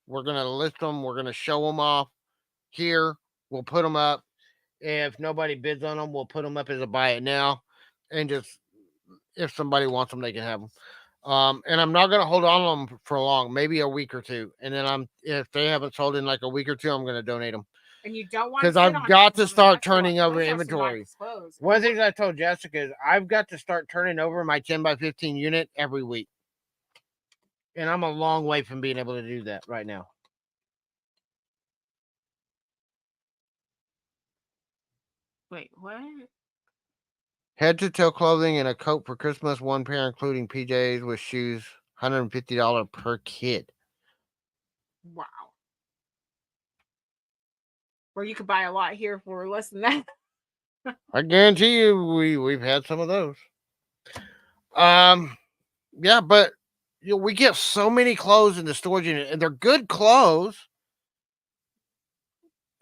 We're going to list them. We're going to show them off here. We'll put them up. If nobody bids on them, we'll put them up as a buy it now. And just, if somebody wants them, they can have them. And I'm not going to hold on to them for long, maybe a week or 2. And then if they haven't sold in like a week or 2, I'm going to donate them. And you don't want because I've got to start turning over inventory. One of the things I told Jessica is I've got to start turning over my 10 by 15 unit every week. And I'm a long way from being able to do that right now. Wait, what? Head to toe clothing and a coat for Christmas, 1 pair including PJs with shoes, $150 per kid. Wow. Or you could buy a lot here for less than that. I guarantee you we've had some of those. Yeah, but we get so many clothes in the storage unit, and they're good clothes.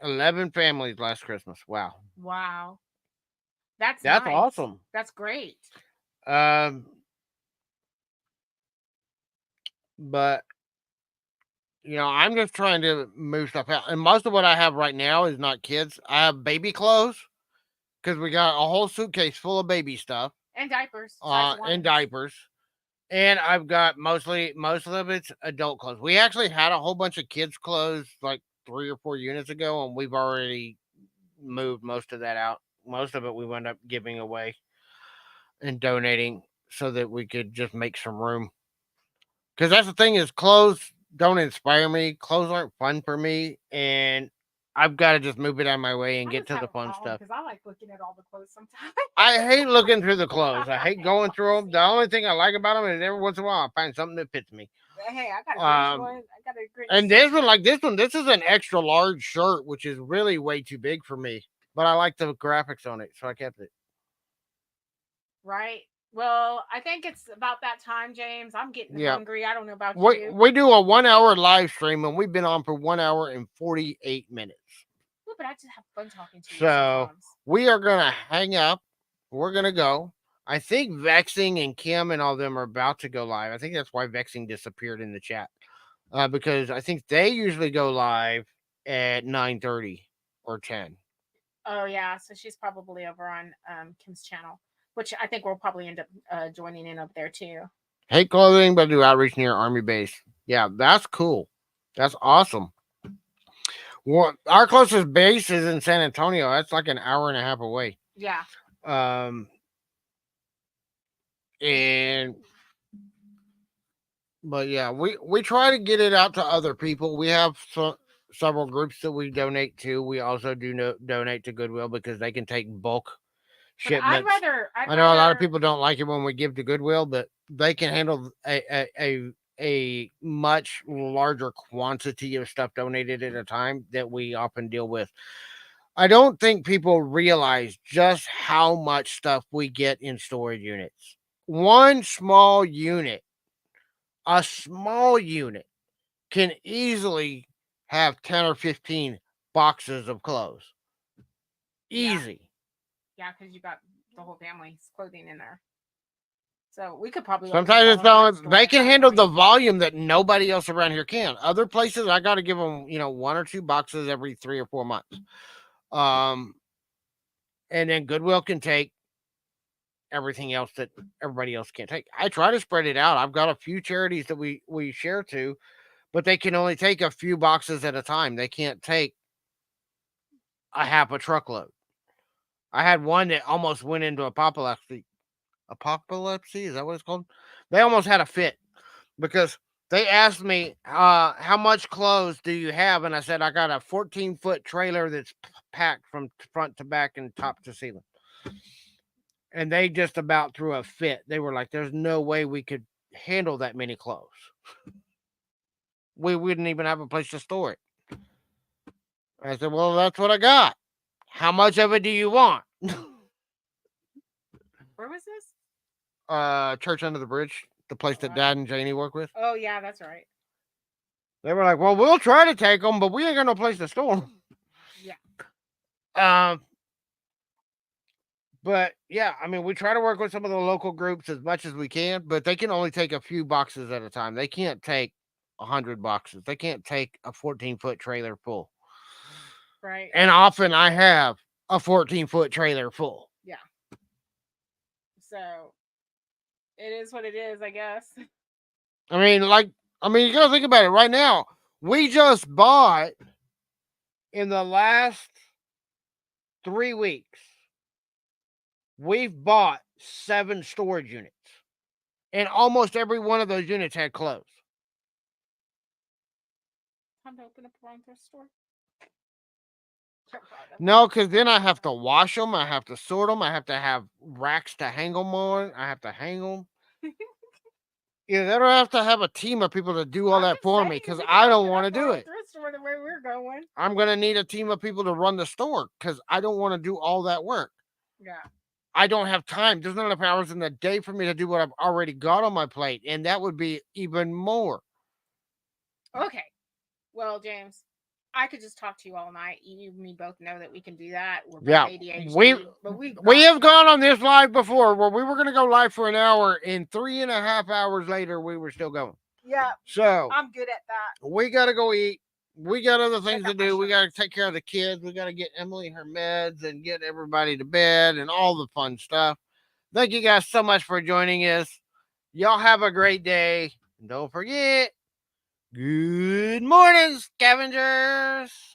11 families last Christmas. Wow. Wow. That's nice. Awesome. That's great. But I'm just trying to move stuff out. And most of what I have right now is not kids. I have baby clothes because we got a whole suitcase full of baby stuff. And diapers. And diapers. And I've got most of it's adult clothes. We actually had a whole bunch of kids clothes like 3 or 4 units ago, and we've already moved most of that out. Most of it we wound up giving away and donating so that we could just make some room. Because that's the thing is clothes don't inspire me. Clothes aren't fun for me, and I've got to just move it out of my way and I get just to have the a fun problem stuff. because I like looking at all the clothes sometimes. I hate looking through the clothes. I hate going through them. The See, only thing I like about them is every once in a while I find something that fits me. hey, I got a Grinch Um, one. I got a Grinch and this one, sweatshirt. like this is an extra large shirt, which is really way too big for me. But I like the graphics on it, so I kept it. Right. Well, I think it's about that time, James. I'm getting Yeah, hungry. I don't know about we you. we do a 1 hour live stream, and we've been on for 1 hour and 48 minutes. Well, but I just have fun talking to you So sometimes. we are gonna hang up. We're gonna go. I think Vexing and Kim and all them are about to go live. I think that's why Vexing disappeared in the chat. Because I think they usually go live at 9:30 or 10. Oh yeah, so she's probably over on Kim's channel, which I think we'll probably end up joining in up there too. Hate clothing, but do outreach near Army base. Yeah, that's cool. That's awesome. Well, our closest base is in San Antonio. That's like an hour and a half away. Yeah. Um, and but yeah, we try to get it out to other people. We have several groups that we donate to. We also do donate to Goodwill because they can take bulk But I'd shipments. rather I know a lot of people don't like it when we give to Goodwill, but they can handle a much larger quantity of stuff donated at a time that we often deal with. I don't think people realize just how much stuff we get in storage units. One a small unit can easily have 10 or 15 boxes of clothes. Yeah. Easy. Yeah, because you got the whole family's clothing in there. So we could probably Sometimes it's not, they can handle the volume that nobody else around here can. Other places, I got to give them, 1 or 2 boxes every 3 or 4 months. And then Goodwill can take everything else that everybody else can't take. I try to spread it out. I've got a few charities that we share to, but they can only take a few boxes at a time. They can't take a half a truckload. I had one that almost went into apocalypse. Apocalypse, is that what it's called? They almost had a fit because they asked me, how much clothes do you have? And I said, I got a 14-foot trailer that's packed from front to back and top to ceiling. And they just about threw a fit. They were like, there's no way we could handle that many clothes. We wouldn't even have a place to store it. I said, well, that's what I got. How much of it do you want? Where was this? Church Under the Bridge, the place that Dad and Janie work with. Oh yeah, that's right. They were like, well, we'll try to take them, but we ain't got no place to store them. Yeah. But yeah, I mean, we try to work with some of the local groups as much as we can, but they can only take a few boxes at a time. They can't take 100 boxes. They can't take a 14-foot trailer full. Right. And often I have a 14-foot trailer full. Yeah. So it is what it is, I guess. I mean, you gotta think about it right now. We just bought in the last 3 weeks, we've bought 7 storage units. And almost every one of those units had clothes. Time to open up a wine thrift store. No, because then I have to wash them. I have to sort them. I have to have racks to hang them on. I have to hang them. Yeah, they don't have to have a team of people to do all that for me because I don't want to do it. Thrift store the way we're going. I'm going to need a team of people to run the store because I don't want to do all that work. Yeah. I don't have time. There's not enough hours in the day for me to do what I've already got on my plate. And that would be even more. Okay. Well, James, I could just talk to you all night. You and me both know that we can do that. We're both ADHD, we have gone on this live before where we were going to go live for an hour, and 3.5 hours later we were still going. Yeah. So I'm good at that. We got to go eat. We got other things to do. We got to take care of the kids. We got to get Emily her meds and get everybody to bed and all the fun stuff. Thank you guys so much for joining us. Y'all have a great day. And don't forget, good morning, scavengers.